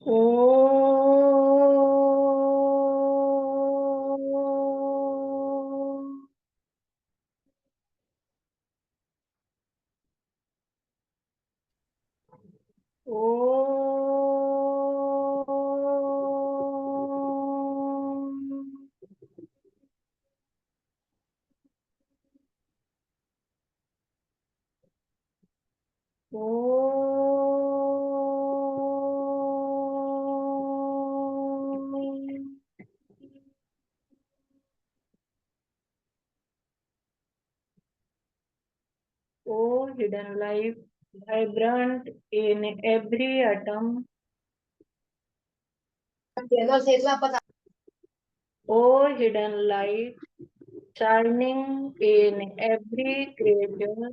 O O hidden life, vibrant in every atom. O hidden light, shining in every creature.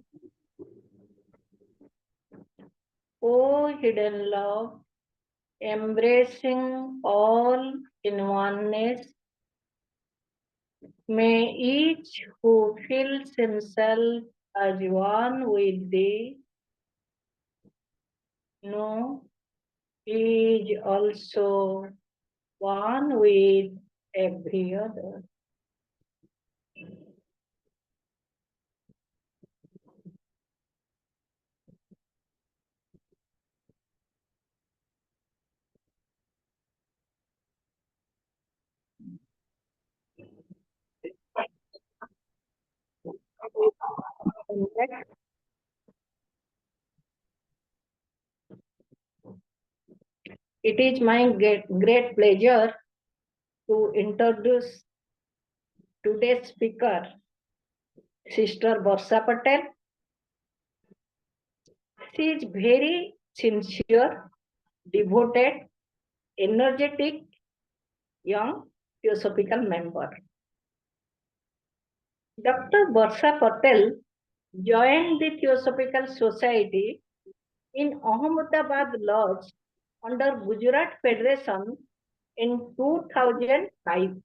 O hidden love, embracing all in oneness. May each who feels himself as one with thee know he is also one with every other. It is my great pleasure to introduce today's speaker, Sister Varsha Patel. She is very sincere, devoted, energetic, young Theosophical member. Dr. Varsha Patel joined the Theosophical Society in Ahmedabad Lodge under Gujarat Federation in 2005.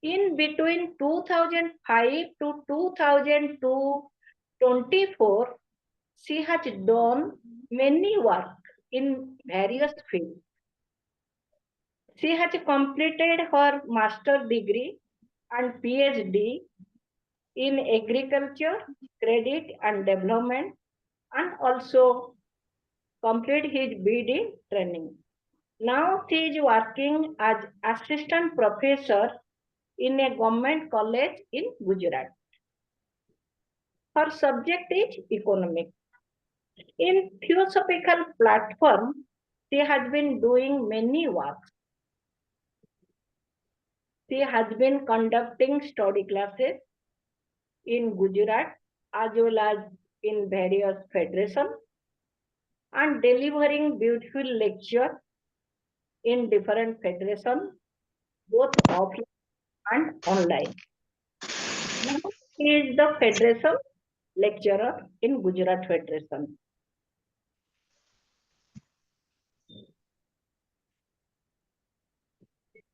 In between 2005 to 2024, she has done many work in various fields. She has completed her master's degree and PhD in agriculture, credit and development, and also complete his BD training. Now he is working as assistant professor in a government college in Gujarat. Her subject is economics. In Theosophical platform, she has been doing many works. She has been conducting study classes in Gujarat as well as in various federations and delivering beautiful lectures in different federations, both offline and online. Now he is the federation lecturer in Gujarat Federation.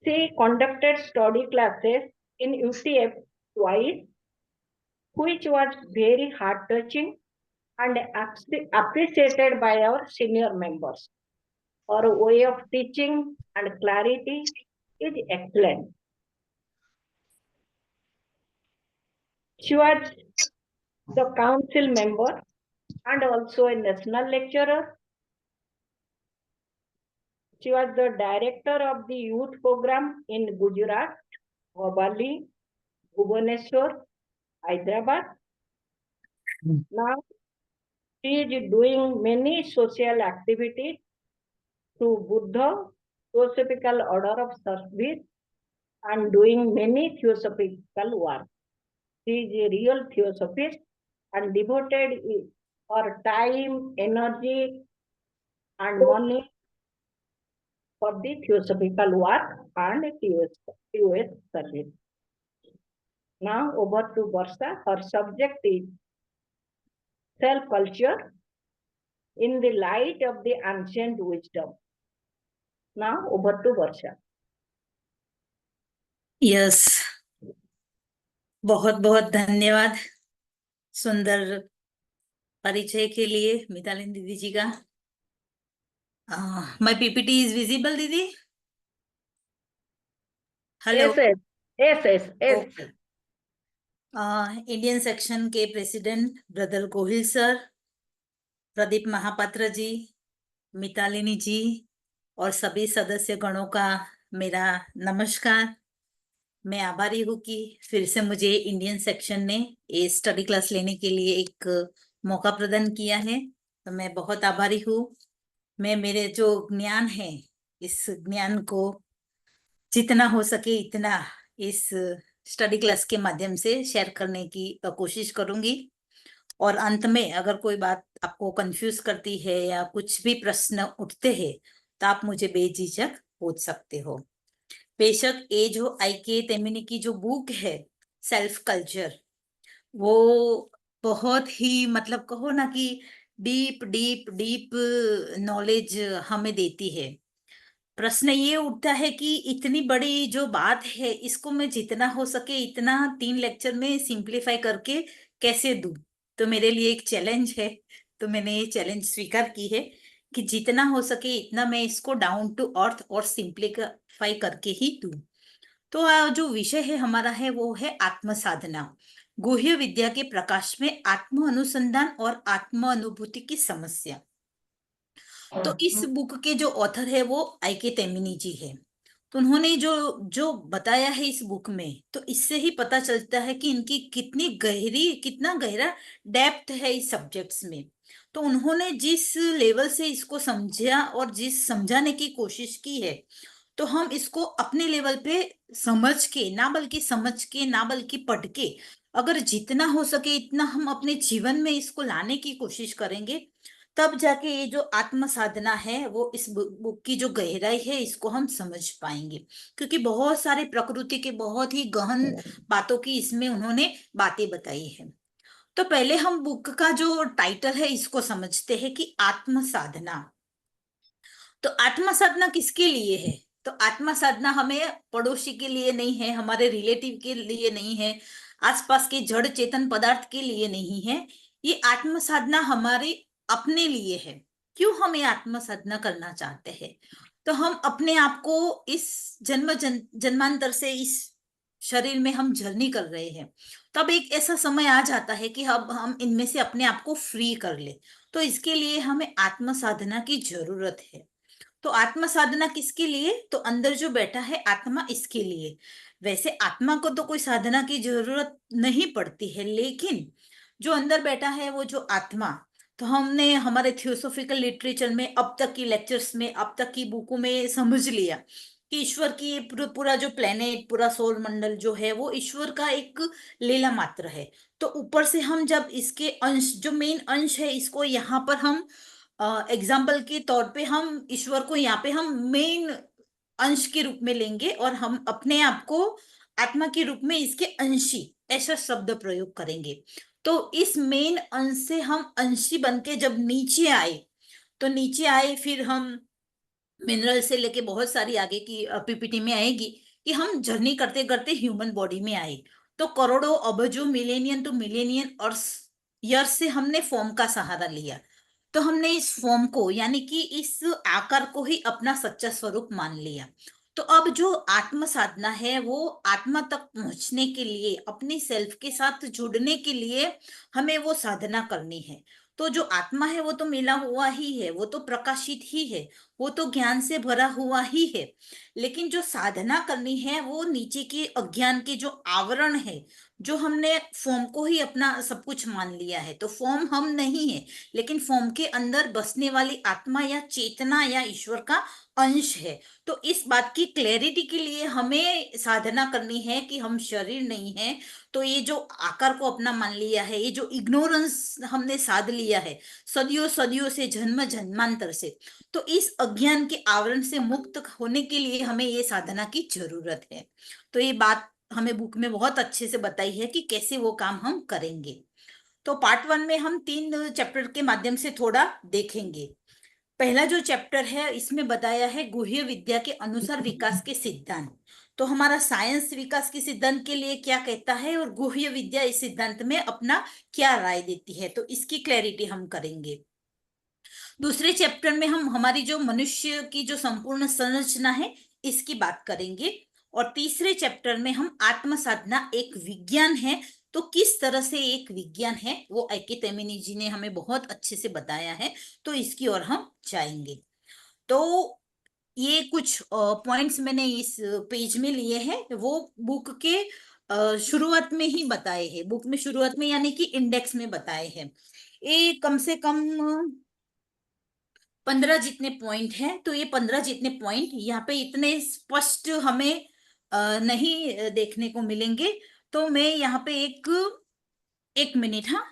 She conducted study classes in UTF twice, which was very heart-touching and appreciated by our senior members. Her way of teaching and clarity is excellent. She was the council member and also a national lecturer. She was the director of the youth program in Gujarat, Hubballi, Bhubaneswar, Hyderabad. Now she is doing many social activities through Buddha Theosophical Order of Service and doing many theosophical work. She is a real theosophist and devoted her time, energy, and money for the theosophical work and TOS service. Now over to Varsha. Her subject is self-culture in the light of the ancient wisdom. Now over to Varsha. Yes, बहुत बहुत धन्यवाद सुंदर परिचय के लिए मितालिनी दीदी जी का। My PPT is visible, दीदी? Hello. Yes, yes, yes, yes, yes. Okay. Indian section के president brother Gohil sir, Pradeep Mahapatra ji, Mitalini ji और सभी सदस्य गणों का मेरा नमस्कार। मैं आभारी हूँ कि फिर से मुझे इंडियन सेक्शन ने ये स्टडी क्लास लेने के लिए एक मौका प्रदान किया है, तो मैं बहुत आभारी हूँ। मैं मेरे जो ज्ञान है, इस ज्ञान को जितना हो सके इतना इस स्टडी क्लास के माध्यम से शेयर करने की कोशिश करूंगी। और अंत में अगर कोई बात आपको कंफ्यूज करती है या कुछ भी प्रश्न उठते हैं तो आप मुझे बेझिझक पूछ सकते हो। बेशक ये जो आईके तेमिनी की जो बुक है सेल्फ कल्चर, वो बहुत ही मतलब कहो ना कि डीप डीप डीप नॉलेज हमें देती है। प्रश्न ये उठता है कि इतनी बड़ी जो बात है इसको मैं जितना हो सके इतना 3 लेक्चर में सिंप्लीफाई करके कैसे दूं। तो मेरे लिए एक चैलेंज है, तो मैंने ये चैलेंज स्वीकार की है कि जितना हो सके इतना मैं इसको डाउन टू अर्थ और सिंप्लीफाई करके ही दूं। तो जो विषय है हमारा है वो है आत्म साधना, गुह्य विद्या के प्रकाश में आत्म अनुसंधान और आत्म अनुभूति की समस्या। तो इस बुक के जो ऑथर है वो आईके तेमिनी जी है। तो उन्होंने जो जो बताया है इस बुक में, तो इससे ही पता चलता है कि इनकी कितना गहरा डेप्थ है इस सब्जेक्ट्स में। तो उन्होंने जिस लेवल से इसको समझा और जिस समझाने की कोशिश की है, तो हम इसको अपने लेवल पे समझ के ना बल्कि समझ के ना बल्कि पढ़ के अगर जितना हो सके इतना हम अपने जीवन में इसको लाने की कोशिश करेंगे, तब जाके ये जो आत्म साधना है वो इस बुक की जो गहराई है इसको हम समझ पाएंगे। क्योंकि बहुत सारे प्रकृति के बहुत ही गहन बातों की इसमें उन्होंने बातें बताई है। तो पहले हम बुक का जो टाइटल है इसको समझते हैं कि आत्म साधना। तो आत्म साधना किसके लिए है? तो आत्म साधना हमें पड़ोसी के लिए नहीं है, हमारे रिलेटिव के लिए नहीं है, आसपास के जड़ चेतन पदार्थ के लिए नहीं है। ये आत्म साधना हमारे अपने लिए है। क्यों हम ये आत्म साधना करना चाहते हैं? तो हम अपने आप को इस जन्मांतर से इस शरीर में हम जर्नी कर रहे हैं। तब एक ऐसा समय आ जाता है कि अब हम इनमें से अपने आप को फ्री कर ले। तो इसके लिए हमें आत्म साधना की जरूरत है। तो आत्म साधना किसके लिए? तो अंदर जो बैठा है आत्मा, इसके लिए। वैसे आत्मा को तो कोई साधना की जरूरत नहीं पड़ती है, लेकिन जो अंदर बैठा है वो जो आत्मा, तो हमने हमारे थियोसॉफिकल लिटरेचर में अब तक की लेक्चर्स में अब तक की बुकों में समझ लिया कि ईश्वर की पूरा जो प्लेनेट, पूरा सौर मंडल जो है वो ईश्वर का एक लीला मात्र है। तो ऊपर से हम जब इसके अंश, जो मेन अंश है, इसको यहाँ पर हम एग्जाम्पल के तौर पे हम ईश्वर को यहाँ पे हम मेन अंश के रूप में लेंगे और हम अपने आप को आत्मा के रूप में इसके अंशी, ऐसा शब्द प्रयोग करेंगे। तो इस मेन अंश से हम अंशी बन के जब नीचे आए, तो नीचे आए फिर हम मिनरल से लेके बहुत सारी आगे की पीपीटी में आएगी कि हम जर्नी करते करते ह्यूमन बॉडी में आए। तो करोड़ों अबजों मिलेनियन टू मिलेनियन और ईयर से हमने फॉर्म का सहारा लिया। तो हमने इस फॉर्म को यानी कि इस आकार को ही अपना सच्चा स्वरूप मान लिया। तो अब जो आत्म साधना है वो आत्मा तक पहुंचने के लिए, अपनी सेल्फ के साथ जुड़ने के लिए हमें वो साधना करनी है। तो जो आत्मा है वो तो मिला हुआ ही है, वो तो प्रकाशित ही है, वो तो ज्ञान से भरा हुआ ही है। लेकिन जो साधना करनी है वो नीचे के अज्ञान के जो आवरण है, जो हमने फॉर्म को ही अपना सब कुछ मान लिया है। तो फॉर्म हम नहीं है, लेकिन फॉर्म के अंदर बसने वाली आत्मा या चेतना या ईश्वर का अंश है। तो इस बात की क्लैरिटी के लिए हमें साधना करनी है कि हम शरीर नहीं है। तो ये जो आकार को अपना मान लिया है, ये जो इग्नोरेंस हमने साध लिया है सदियों सदियों से, जन्म जन्मांतर से, तो इस अज्ञान के आवरण से मुक्त होने के लिए हमें ये साधना की जरूरत है। तो ये बात हमें बुक में बहुत अच्छे से बताई है कि कैसे वो काम हम करेंगे। तो पार्ट 1 में हम 3 चैप्टर के माध्यम से थोड़ा देखेंगे। पहला जो चैप्टर है इसमें बताया है गुह्य विद्या के अनुसार विकास के सिद्धांत। तो हमारा साइंस विकास के सिद्धांत के लिए क्या कहता है और गुह्य विद्या इस सिद्धांत में अपना क्या राय देती है, तो इसकी क्लैरिटी हम करेंगे। दूसरे चैप्टर में हम हमारी जो मनुष्य की जो संपूर्ण संरचना है इसकी बात करेंगे, और तीसरे चैप्टर में हम आत्म साधना एक विज्ञान है, तो किस तरह से एक विज्ञान है वो आई.के. तैमिनी जी ने हमें बहुत अच्छे से बताया है, तो इसकी ओर हम जाएंगे। तो ये कुछ पॉइंट्स मैंने इस पेज में लिए हैं, वो बुक के शुरुआत में ही बताए हैं, बुक में शुरुआत में यानी कि इंडेक्स में बताए हैं। ये कम से कम 15 जितने पॉइंट हैं, तो ये 15 जितने पॉइंट यहाँ पे इतने स्पष्ट हमें नहीं देखने को मिलेंगे। तो मैं यहाँ पे एक मिनट, हाँ,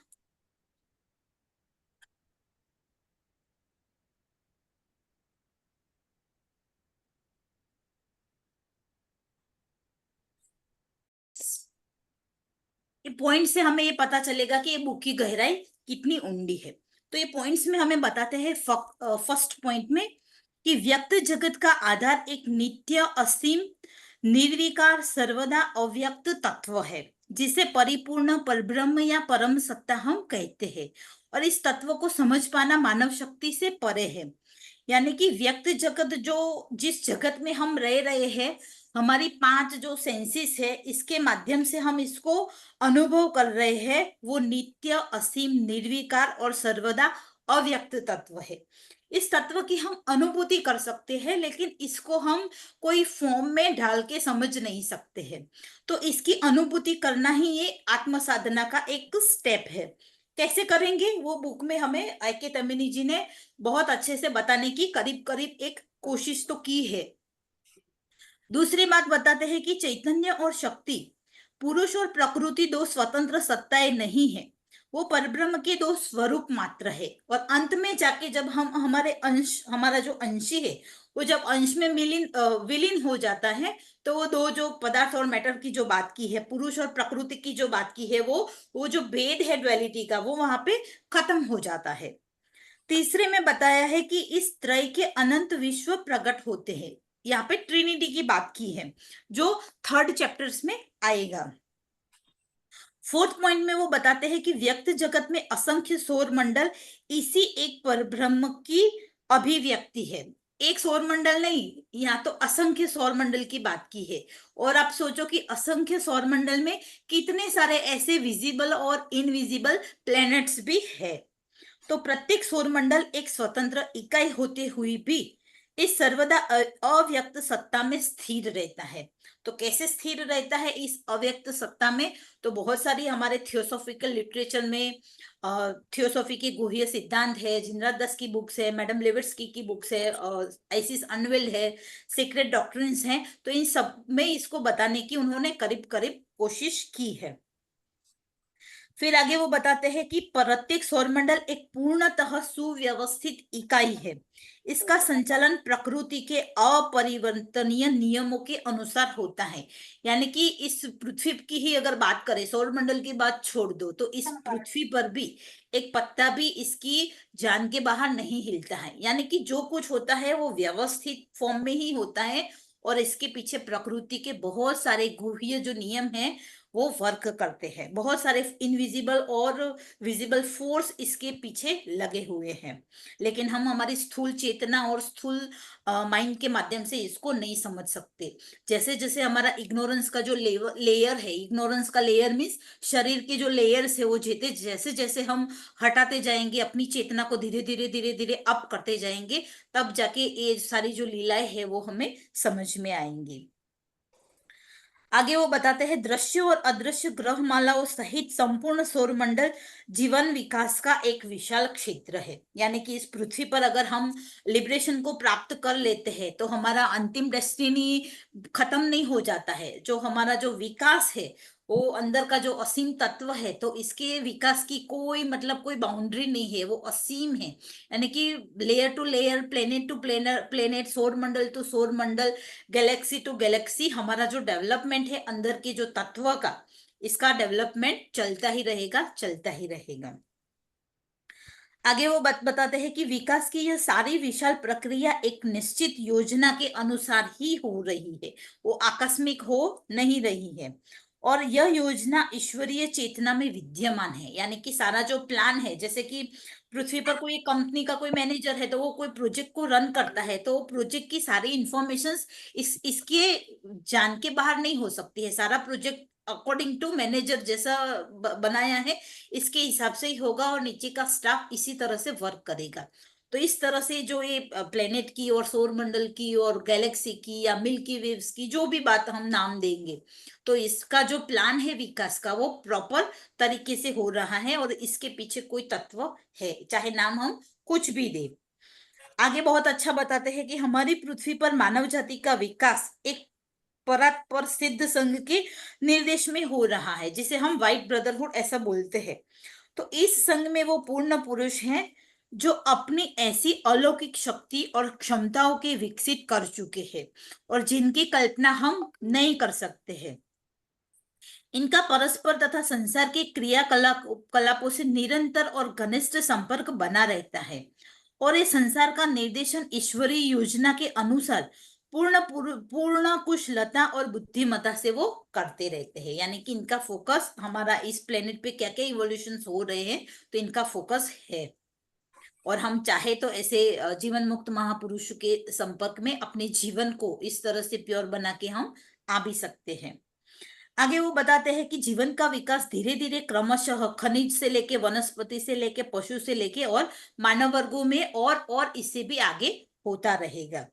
ये पॉइंट से हमें ये पता चलेगा कि ये बुक की गहराई कितनी ऊंडी है। तो ये पॉइंट्स में हमें बताते हैं फर्स्ट पॉइंट में कि व्यक्त जगत का आधार एक नित्य असीम निर्विकार सर्वदा अव्यक्त तत्व है, जिसे परिपूर्ण परब्रह्म या परम सत्ता हम कहते हैं, और इस तत्व को समझ पाना मानव शक्ति से परे है। यानी कि व्यक्त जगत, जो जिस जगत में हम रह रहे हैं, हमारी 5 जो सेंसेस है इसके माध्यम से हम इसको अनुभव कर रहे हैं, वो नित्य असीम निर्विकार और सर्वदा अव्यक्त तत्व है। इस तत्व की हम अनुभूति कर सकते हैं, लेकिन इसको हम कोई फॉर्म में ढाल के समझ नहीं सकते हैं। तो इसकी अनुभूति करना ही ये आत्म साधना का एक स्टेप है। कैसे करेंगे वो बुक में हमें आई.के. तमिनी जी ने बहुत अच्छे से बताने की करीब करीब एक कोशिश तो की है। दूसरी बात बताते हैं कि चैतन्य और शक्ति, पुरुष और प्रकृति दो स्वतंत्र सत्ताएं नहीं है, वो परब्रह्म के दो स्वरूप मात्र है। और अंत में जाके जब हम हमारे अंश, हमारा जो अंशी है वो जब अंश में विलीन हो जाता है, तो वो दो जो पदार्थ और मैटर की जो बात की है, पुरुष और प्रकृति की जो बात की है, वो जो भेद है ड्युअलिटी का, वो वहां पे खत्म हो जाता है। तीसरे में बताया है कि इस त्रय के अनंत विश्व प्रकट होते हैं। यहाँ पे ट्रिनिटी की बात की है, जो थर्ड चैप्टर्स में आएगा। फोर्थ पॉइंट में वो बताते हैं कि व्यक्त जगत में असंख्य सौर मंडल इसी एक परब्रह्म की अभिव्यक्ति है। एक सौर मंडल नहीं, यहाँ तो असंख्य सौर मंडल की बात की है। और आप सोचो कि असंख्य सौर मंडल में कितने सारे ऐसे विजिबल और इनविजिबल प्लैनेट्स भी है। तो प्रत्येक सौरमंडल एक स्वतंत्र इकाई होते हुए भी इस सर्वदा अव्यक्त सत्ता में स्थिर रहता है। तो कैसे स्थिर रहता है इस अव्यक्त सत्ता में? तो बहुत सारी हमारे थियोसॉफिकल लिटरेचर में थियोसॉफी के गुह्य सिद्धांत है, जिनरात दास की बुक्स है, मैडम लेविट्स्की की बुक्स है, आइसिस अनवेल्ड है, सीक्रेट डॉक्ट्रिन्स हैं। तो इन सब में इसको बताने की उन्होंने करीब करीब कोशिश की है। फिर आगे वो बताते हैं कि प्रत्येक सौरमंडल एक पूर्णतः सुव्यवस्थित इकाई है। इसका संचालन प्रकृति के अपरिवर्तनीय नियमों के अनुसार होता है। यानी कि इस पृथ्वी की ही अगर बात करें, सौरमंडल की बात छोड़ दो, तो इस पृथ्वी पर भी एक पत्ता भी इसकी जान के बाहर नहीं हिलता है। यानी कि जो कुछ होता है वो व्यवस्थित फॉर्म में ही होता है, और इसके पीछे प्रकृति के बहुत सारे गुह्य जो नियम हैं वो वर्क करते हैं। बहुत सारे इनविजिबल और विजिबल फोर्स इसके पीछे लगे हुए हैं, लेकिन हम हमारी स्थूल चेतना और स्थूल माइंड के माध्यम से इसको नहीं समझ सकते। जैसे जैसे हमारा इग्नोरेंस का जो लेयर है, इग्नोरेंस का लेयर मीन्स शरीर के जो लेयर्स है, वो जैसे जैसे हम हटाते जाएंगे, अपनी चेतना को धीरे धीरे धीरे धीरे अप करते जाएंगे, तब जाके ये सारी जो लीलाएं है वो हमें समझ में आएंगी। आगे वो बताते हैं दृश्य और अदृश्य ग्रह मालाओं सहित संपूर्ण सौरमंडल जीवन विकास का एक विशाल क्षेत्र है। यानी कि इस पृथ्वी पर अगर हम लिबरेशन को प्राप्त कर लेते हैं, तो हमारा अंतिम डेस्टिनी खत्म नहीं हो जाता है। जो हमारा जो विकास है, वो अंदर का जो असीम तत्व है, तो इसके विकास की कोई मतलब कोई बाउंड्री नहीं है, वो असीम है। यानी कि layer to layer, planet to planet, सौर मंडल टू सौर मंडल, गैलेक्सी टू गैलेक्सी, हमारा जो डेवलपमेंट है अंदर के जो तत्व का, इसका डेवलपमेंट चलता ही रहेगा, चलता ही रहेगा। आगे वो बताते हैं कि विकास की यह सारी विशाल प्रक्रिया एक निश्चित योजना के अनुसार ही हो रही है, वो आकस्मिक हो नहीं रही है। और यह योजना ईश्वरीय चेतना में विद्यमान है, यानी कि सारा जो प्लान है, जैसे कि पृथ्वी पर कोई कंपनी का कोई मैनेजर है तो वो कोई प्रोजेक्ट को रन करता है, तो प्रोजेक्ट की सारी इंफॉर्मेशन इसके जान के बाहर नहीं हो सकती है। सारा प्रोजेक्ट अकॉर्डिंग टू मैनेजर जैसा बनाया है, इसके हिसाब से ही होगा और नीचे का स्टाफ इसी तरह से वर्क करेगा। तो इस तरह से जो ये प्लेनेट की और सौर मंडल की और गैलेक्सी की या मिल्की वेव्स की जो भी बात हम नाम देंगे, तो इसका जो प्लान है विकास का वो प्रॉपर तरीके से हो रहा है और इसके पीछे कोई तत्व है, चाहे नाम हम कुछ भी दे। आगे बहुत अच्छा बताते हैं कि हमारी पृथ्वी पर मानव जाति का विकास एक परात्पर सिद्ध संघ के निर्देश में हो रहा है, जिसे हम व्हाइट ब्रदरहुड ऐसा बोलते हैं। तो इस संघ में वो पूर्ण पुरुष हैं जो अपनी ऐसी अलौकिक शक्ति और क्षमताओं के विकसित कर चुके हैं और जिनकी कल्पना हम नहीं कर सकते हैं। इनका परस्पर तथा संसार के क्रियाकलापों से निरंतर और घनिष्ठ संपर्क बना रहता है और ये संसार का निर्देशन ईश्वरीय योजना के अनुसार पूर्ण कुशलता और बुद्धिमत्ता से वो करते रहते हैं। यानी कि इनका फोकस हमारा इस प्लेनेट पे क्या क्या इवोल्यूशन हो रहे हैं, तो इनका फोकस है। और हम चाहे तो ऐसे जीवन मुक्त महापुरुष के संपर्क में अपने जीवन को इस तरह से प्योर बना के हम आ भी सकते हैं। आगे वो बताते हैं कि जीवन का विकास धीरे धीरे क्रमशः खनिज से लेके वनस्पति से लेके पशु से लेके और मानव वर्गों में और इससे भी आगे होता रहेगा।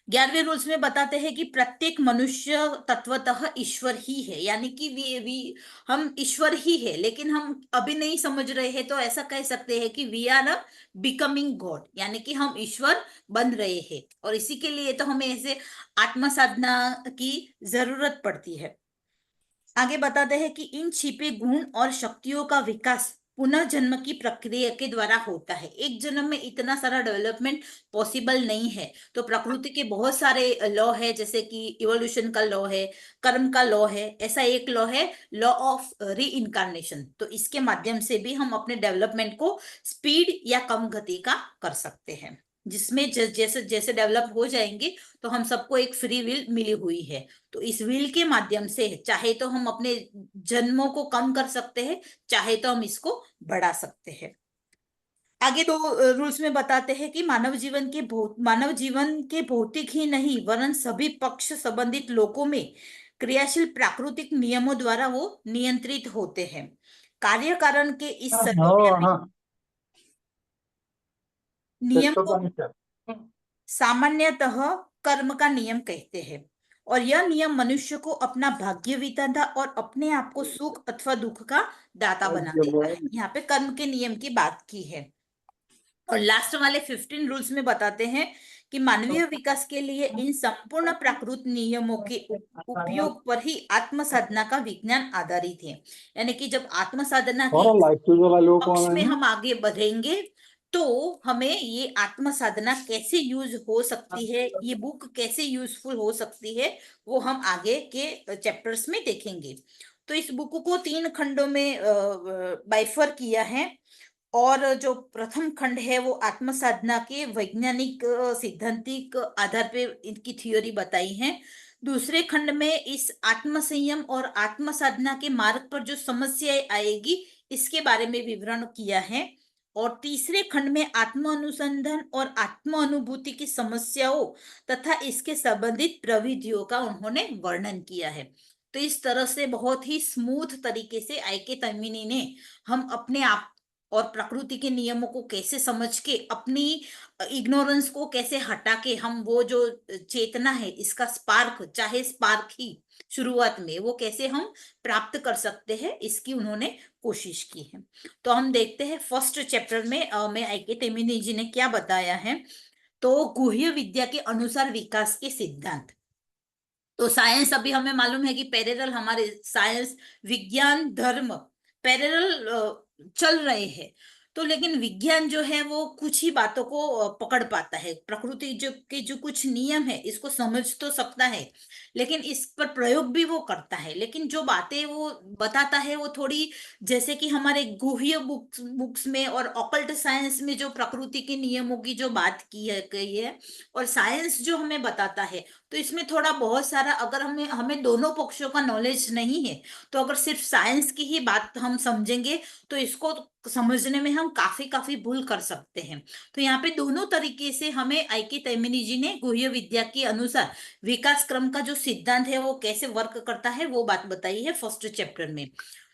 11वें रूल्स में बताते हैं कि प्रत्येक मनुष्य तत्वतः ईश्वर ही है, यानी कि हम ईश्वर ही है, लेकिन हम अभी नहीं समझ रहे हैं, तो ऐसा कह सकते हैं कि वी आर बिकमिंग गॉड, यानी कि हम ईश्वर बन रहे हैं। और इसी के लिए तो हमें ऐसे आत्म साधना की जरूरत पड़ती है। आगे बताते हैं कि इन छिपे गुण और शक्तियों का विकास पुनर्जन्म की प्रक्रिया के द्वारा होता है। एक जन्म में इतना सारा डेवलपमेंट पॉसिबल नहीं है, तो प्रकृति के बहुत सारे लॉ है, जैसे कि इवोल्यूशन का लॉ है, कर्म का लॉ है, ऐसा एक लॉ है लॉ ऑफ री इनकारनेशन। तो इसके माध्यम से भी हम अपने डेवलपमेंट को स्पीड या कम गति का कर सकते हैं, जिसमें जैसे जैसे डेवलप हो जाएंगे तो हम सबको एक फ्री विल मिली हुई है, तो इस विल के माध्यम से चाहे तो हम अपने जन्मों को कम कर सकते हैं, चाहे तो हम इसको बढ़ा सकते हैं। आगे दो रूल्स में बताते हैं कि मानव जीवन के भौतिक ही नहीं वरन सभी पक्ष संबंधित लोकों में क्रियाशील प्राकृतिक नियमों द्वारा वो नियंत्रित होते हैं। कार्य कारण के इस सर्वव्यापी नियम को सामान्यतः कर्म का नियम कहते हैं और यह नियम मनुष्य को अपना भाग्य विधाता और अपने आप को सुख अथवा दुख का दाता बना देता है। यहाँ पे कर्म के नियम की बात की है। और लास्ट वाले 15 रूल्स में बताते हैं कि मानवीय विकास के लिए इन संपूर्ण प्राकृत नियमों के उपयोग पर ही आत्म साधना का विज्ञान आधारित है। यानी कि जब आत्म साधना के पक्ष में हम आगे बढ़ेंगे तो हमें ये आत्म साधना कैसे यूज हो सकती है, ये बुक कैसे यूजफुल हो सकती है, वो हम आगे के चैप्टर्स में देखेंगे। तो इस बुक को 3 खंडों में बाइफर किया है और जो प्रथम खंड है वो आत्म साधना के वैज्ञानिक सिद्धांतिक आधार पे इनकी थ्योरी बताई है। दूसरे खंड में इस आत्म संयम और आत्म साधना के मार्ग पर जो समस्याएं आएगी इसके बारे में विवरण किया है। और तीसरे खंड में आत्म अनुसंधान और आत्म अनुभूति की समस्याओं तथा इसके संबंधित प्रविधियों का उन्होंने वर्णन किया है। तो इस तरह से बहुत ही स्मूथ तरीके से आई.के. तम्मिनी ने हम अपने आप और प्रकृति के नियमों को कैसे समझ के अपनी इग्नोरेंस को कैसे हटा के हम वो जो चेतना है इसका स्पार्क, चाहे स्पार्क ही शुरुआत में, वो कैसे हम प्राप्त कर सकते हैं, इसकी उन्होंने कोशिश की है। तो हम देखते हैं फर्स्ट चैप्टर में मैं आई.के. तम्मिनी जी ने क्या बताया है। तो गुह्य विद्या के अनुसार विकास के सिद्धांत। तो साइंस अभी हमें मालूम है कि पैरेलल हमारे साइंस विज्ञान धर्म पैरेलल चल रहे हैं। तो लेकिन विज्ञान जो है वो कुछ ही बातों को पकड़ पाता है। प्रकृति जो के जो कुछ नियम है इसको समझ तो सकता है, लेकिन इस पर प्रयोग भी वो करता है। लेकिन जो बातें वो बताता है वो थोड़ी, जैसे कि हमारे गुह्य बुक्स में और ऑकल्ट साइंस में जो प्रकृति के नियमों की जो बात की है गई है, और साइंस जो हमें बताता है, तो इसमें थोड़ा बहुत सारा, अगर हमें हमें दोनों पक्षों का नॉलेज नहीं है, तो अगर सिर्फ साइंस की ही बात हम समझेंगे तो इसको समझने में हम काफी काफी भूल कर सकते हैं। तो यहाँ पे दोनों तरीके से हमें आई के तैमिनी जी ने गुह्य विद्या के अनुसार विकास क्रम का जो सिद्धांत है वो कैसे वर्क करता है वो बात बताई है फर्स्ट चैप्टर में।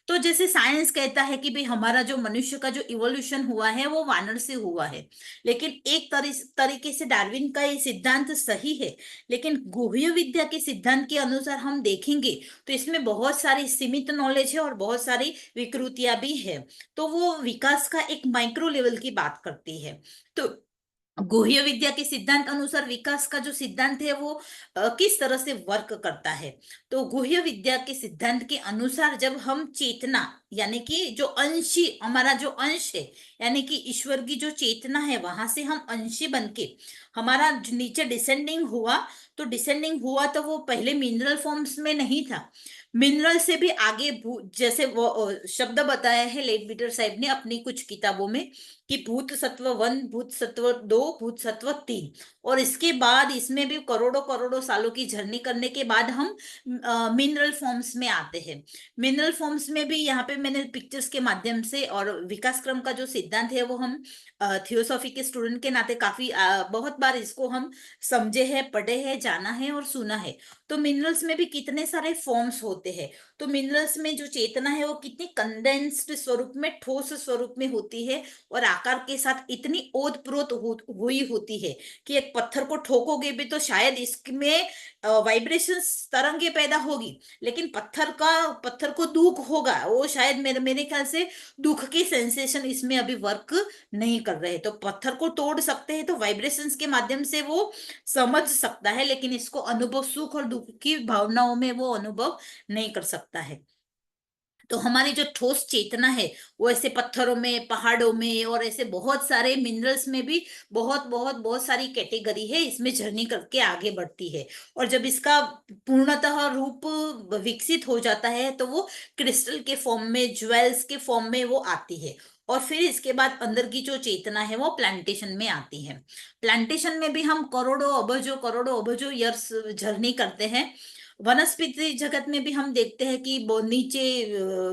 तो जैसे साइंस कहता है कि भाई हमारा जो मनुष्य का जो इवोल्यूशन हुआ है वो वानर से हुआ है, लेकिन एक तरीके से डार्विन का ये सिद्धांत सही है। लेकिन गुह्य विद्या के सिद्धांत के अनुसार हम देखेंगे तो इसमें बहुत सारी सीमित नॉलेज है और बहुत सारी विकृतियां भी है। तो वो विकास का एक माइक्रो लेवल की बात करती है। तो गुह्य विद्या के सिद्धांत अनुसार विकास का जो सिद्धांत है वो किस तरह से वर्क करता है। तो गुह्य विद्या के सिद्धांत के अनुसार जब हम चेतना, यानी कि जो अंशी, हमारा जो अंश है, यानी कि ईश्वर की जो चेतना है वहां से हम अंशी बन के हमारा जो नीचे डिसेंडिंग हुआ, तो डिसेंडिंग हुआ तो वो पहले मिनरल फॉर्म्स में नहीं था, मिनरल से भी आगे जैसे वो शब्द बताया है लेट बीटर साहब ने अपनी कुछ किताबों में कि भूत सत्व 1, भूत सत्व 2, भूत सत्व 3, और इसके बाद इसमें भी करोड़ों करोड़ों सालों की जर्नी करने के बाद हम मिनरल फॉर्म्स में आते हैं। मिनरल फॉर्म्स में भी यहाँ पे मैंने पिक्चर्स के माध्यम से और विकास क्रम का जो सिद्धांत है वो हम थियोसॉफी के स्टूडेंट के नाते काफी बहुत बार इसको हम समझे हैं, पढ़े हैं, जाना है और सुना है। तो मिनरल्स में भी कितने सारे फॉर्म्स होते हैं। तो मिनरल्स में जो चेतना है वो कितनी कंडेंस्ड स्वरूप में, ठोस स्वरूप में होती है, और आकार के साथ इतनी ओत प्रोत हुई होती है कि एक पत्थर को ठोकोगे भी तो शायद इसमें वाइब्रेशंस, तरंगे पैदा होगी, लेकिन पत्थर को दुख होगा, वो शायद मेरे ख्याल से दुख की सेंसेशन इसमें अभी वर्क नहीं कर रहे। तो पत्थर को तोड़ सकते हैं तो वाइब्रेशंस के माध्यम से वो समझ सकता है, लेकिन इसको अनुभव, सुख और दुख की भावनाओं में वो अनुभव नहीं कर सकता है। तो हमारी जो ठोस चेतना है वो ऐसे पत्थरों में, पहाड़ों में और ऐसे बहुत सारे मिनरल्स में भी बहुत बहुत बहुत सारी कैटेगरी है, इसमें जर्नी करके आगे बढ़ती है। और जब इसका पूर्णतः रूप विकसित हो जाता है तो वो क्रिस्टल के फॉर्म में, ज्वेल्स के फॉर्म में वो आती है। और फिर इसके बाद अंदर की जो चेतना है वो प्लांटेशन में आती है। प्लांटेशन में भी हम करोड़ों अबजों ईयर्स जर्नी करते हैं। वनस्पति जगत में भी हम देखते हैं कि नीचे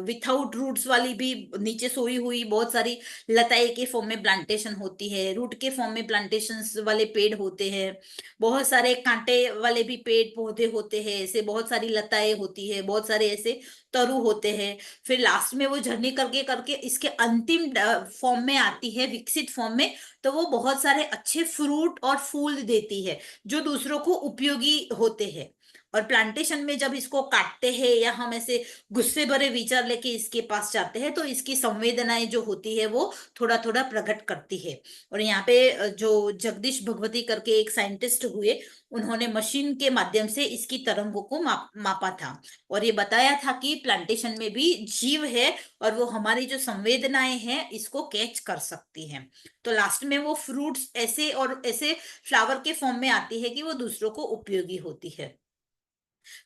विथआउट रूट्स वाली भी, नीचे सोई हुई बहुत सारी लताएं के फॉर्म में प्लांटेशन होती है, रूट के फॉर्म में प्लांटेशन वाले पेड़ होते हैं, बहुत सारे कांटे वाले भी पेड़ पौधे होते हैं, ऐसे बहुत सारी लताएं होती है, बहुत सारे ऐसे तरु होते हैं। फिर लास्ट में वो झरने करके करके इसके अंतिम फॉर्म में आती है, विकसित फॉर्म में, तो वो बहुत सारे अच्छे फ्रूट और फूल देती है जो दूसरों को उपयोगी होते हैं। और प्लांटेशन में जब इसको काटते हैं या हम ऐसे गुस्से भरे विचार लेके इसके पास जाते हैं तो इसकी संवेदनाएं जो होती है वो थोड़ा थोड़ा प्रकट करती है। और यहाँ पे जो जगदीश भगवती करके एक साइंटिस्ट हुए, उन्होंने मशीन के माध्यम से इसकी तरंगों को मापा था, और ये बताया था कि प्लांटेशन में भी जीव है और वो हमारी जो संवेदनाएं हैं इसको कैच कर सकती हैं। तो लास्ट में वो फ्रूट्स ऐसे और ऐसे फ्लावर के फॉर्म में आती है कि वो दूसरों को उपयोगी होती है।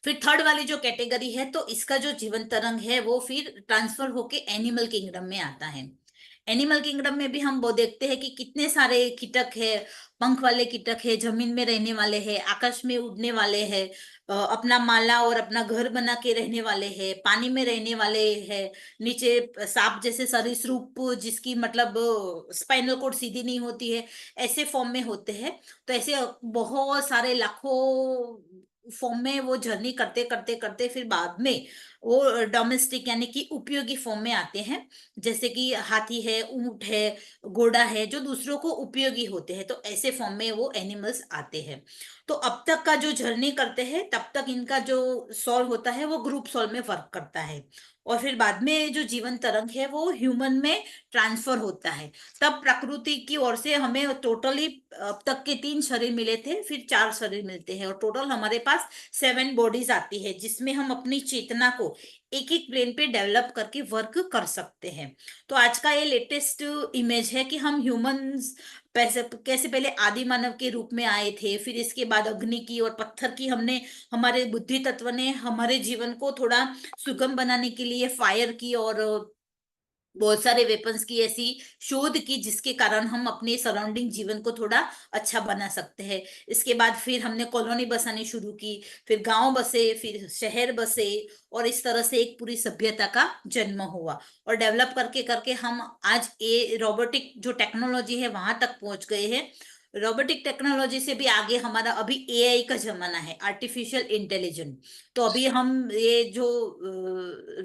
फिर थर्ड वाली जो कैटेगरी है, तो इसका जो जीवन तरंग है वो फिर ट्रांसफर होके एनिमल किंगडम में आता है। एनिमल किंगडम में भी हम वो देखते हैं कि कितने सारे कीटक है, पंख वाले कीटक है, जमीन में रहने वाले हैं, आकाश में उड़ने वाले हैं, अपना माला और अपना घर बना के रहने वाले हैं, पानी में रहने वाले हैं, नीचे सांप जैसे सरीसृप जिसकी मतलब स्पाइनल कोड सीधी नहीं होती है, ऐसे फॉर्म में होते हैं। तो ऐसे बहुत सारे लाखों फॉर्म में वो जर्नी करते करते करते फिर बाद में वो डोमेस्टिक यानी कि उपयोगी फॉर्म में आते हैं। जैसे कि हाथी है, ऊंट है, घोड़ा है, जो दूसरों को उपयोगी होते हैं, तो ऐसे फॉर्म में वो एनिमल्स आते हैं। तो अब तक का जो जर्नी करते हैं तब तक इनका जो सोल होता है वो ग्रुप सोल में वर्क करता है, और फिर बाद में जो जीवन तरंग है वो ह्यूमन में ट्रांसफर होता है। तब प्रकृति की ओर से हमें टोटली अब तक के 3 शरीर मिले थे, फिर 4 शरीर मिलते हैं, और टोटल हमारे पास 7 बॉडीज आती है जिसमें हम अपनी चेतना को को एक एक प्लेन पे डेवलप करके वर्क कर सकते हैं। तो आज का ये लेटेस्ट इमेज है कि हम ह्यूमंस कैसे पहले आदि मानव के रूप में आए थे, फिर इसके बाद अग्नि की और पत्थर की हमने, हमारे बुद्धि तत्व ने हमारे जीवन को थोड़ा सुगम बनाने के लिए फायर की और बहुत सारे वेपन्स की ऐसी शोध की जिसके कारण हम अपने सराउंडिंग जीवन को थोड़ा अच्छा बना सकते हैं। इसके बाद फिर हमने कॉलोनी बसानी शुरू की, फिर गांव बसे, फिर शहर बसे, और इस तरह से एक पूरी सभ्यता का जन्म हुआ। और डेवलप करके करके हम आज ये रोबोटिक जो टेक्नोलॉजी है वहां तक पहुंच गए हैं। रोबोटिक टेक्नोलॉजी से भी आगे हमारा अभी एआई का जमाना है, आर्टिफिशियल इंटेलिजेंस। तो अभी हम ये जो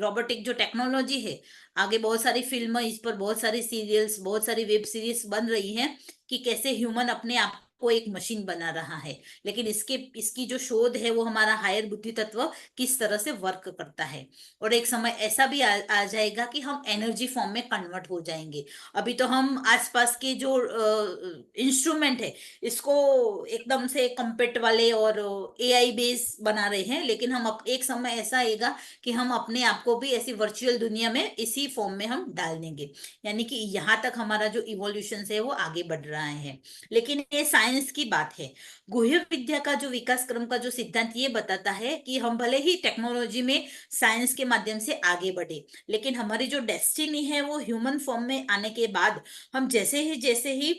रोबोटिक जो टेक्नोलॉजी है, आगे बहुत सारी फिल्म, इस पर बहुत सारी सीरियल्स, बहुत सारी वेब सीरीज बन रही हैं कि कैसे ह्यूमन अपने आप को एक मशीन बना रहा है। लेकिन इसकी जो शोध है वो हमारा हायर बुद्धि तत्व किस तरह से वर्क करता है। और एक समय ऐसा भी आ जाएगा कि हम एनर्जी फॉर्म में कन्वर्ट हो जाएंगे। अभी तो हम आसपास के जो इंस्ट्रूमेंट है इसको एकदम से कंपेट वाले और एआई बेस बना रहे हैं, लेकिन हम एक समय ऐसा आएगा कि हम अपने आप को भी ऐसी वर्चुअल दुनिया में इसी फॉर्म में हम डाल देंगे। यानी कि यहाँ तक हमारा जो इवोल्यूशन है वो आगे बढ़ रहा है। लेकिन ये साइंस की बात है। गुह्य विद्या का जो विकास क्रम का जो सिद्धांत ये बताता है कि हम भले ही टेक्नोलॉजी में साइंस के माध्यम से आगे बढ़े, लेकिन हमारी जो डेस्टिनी है वो ह्यूमन फॉर्म में आने के बाद हम जैसे ही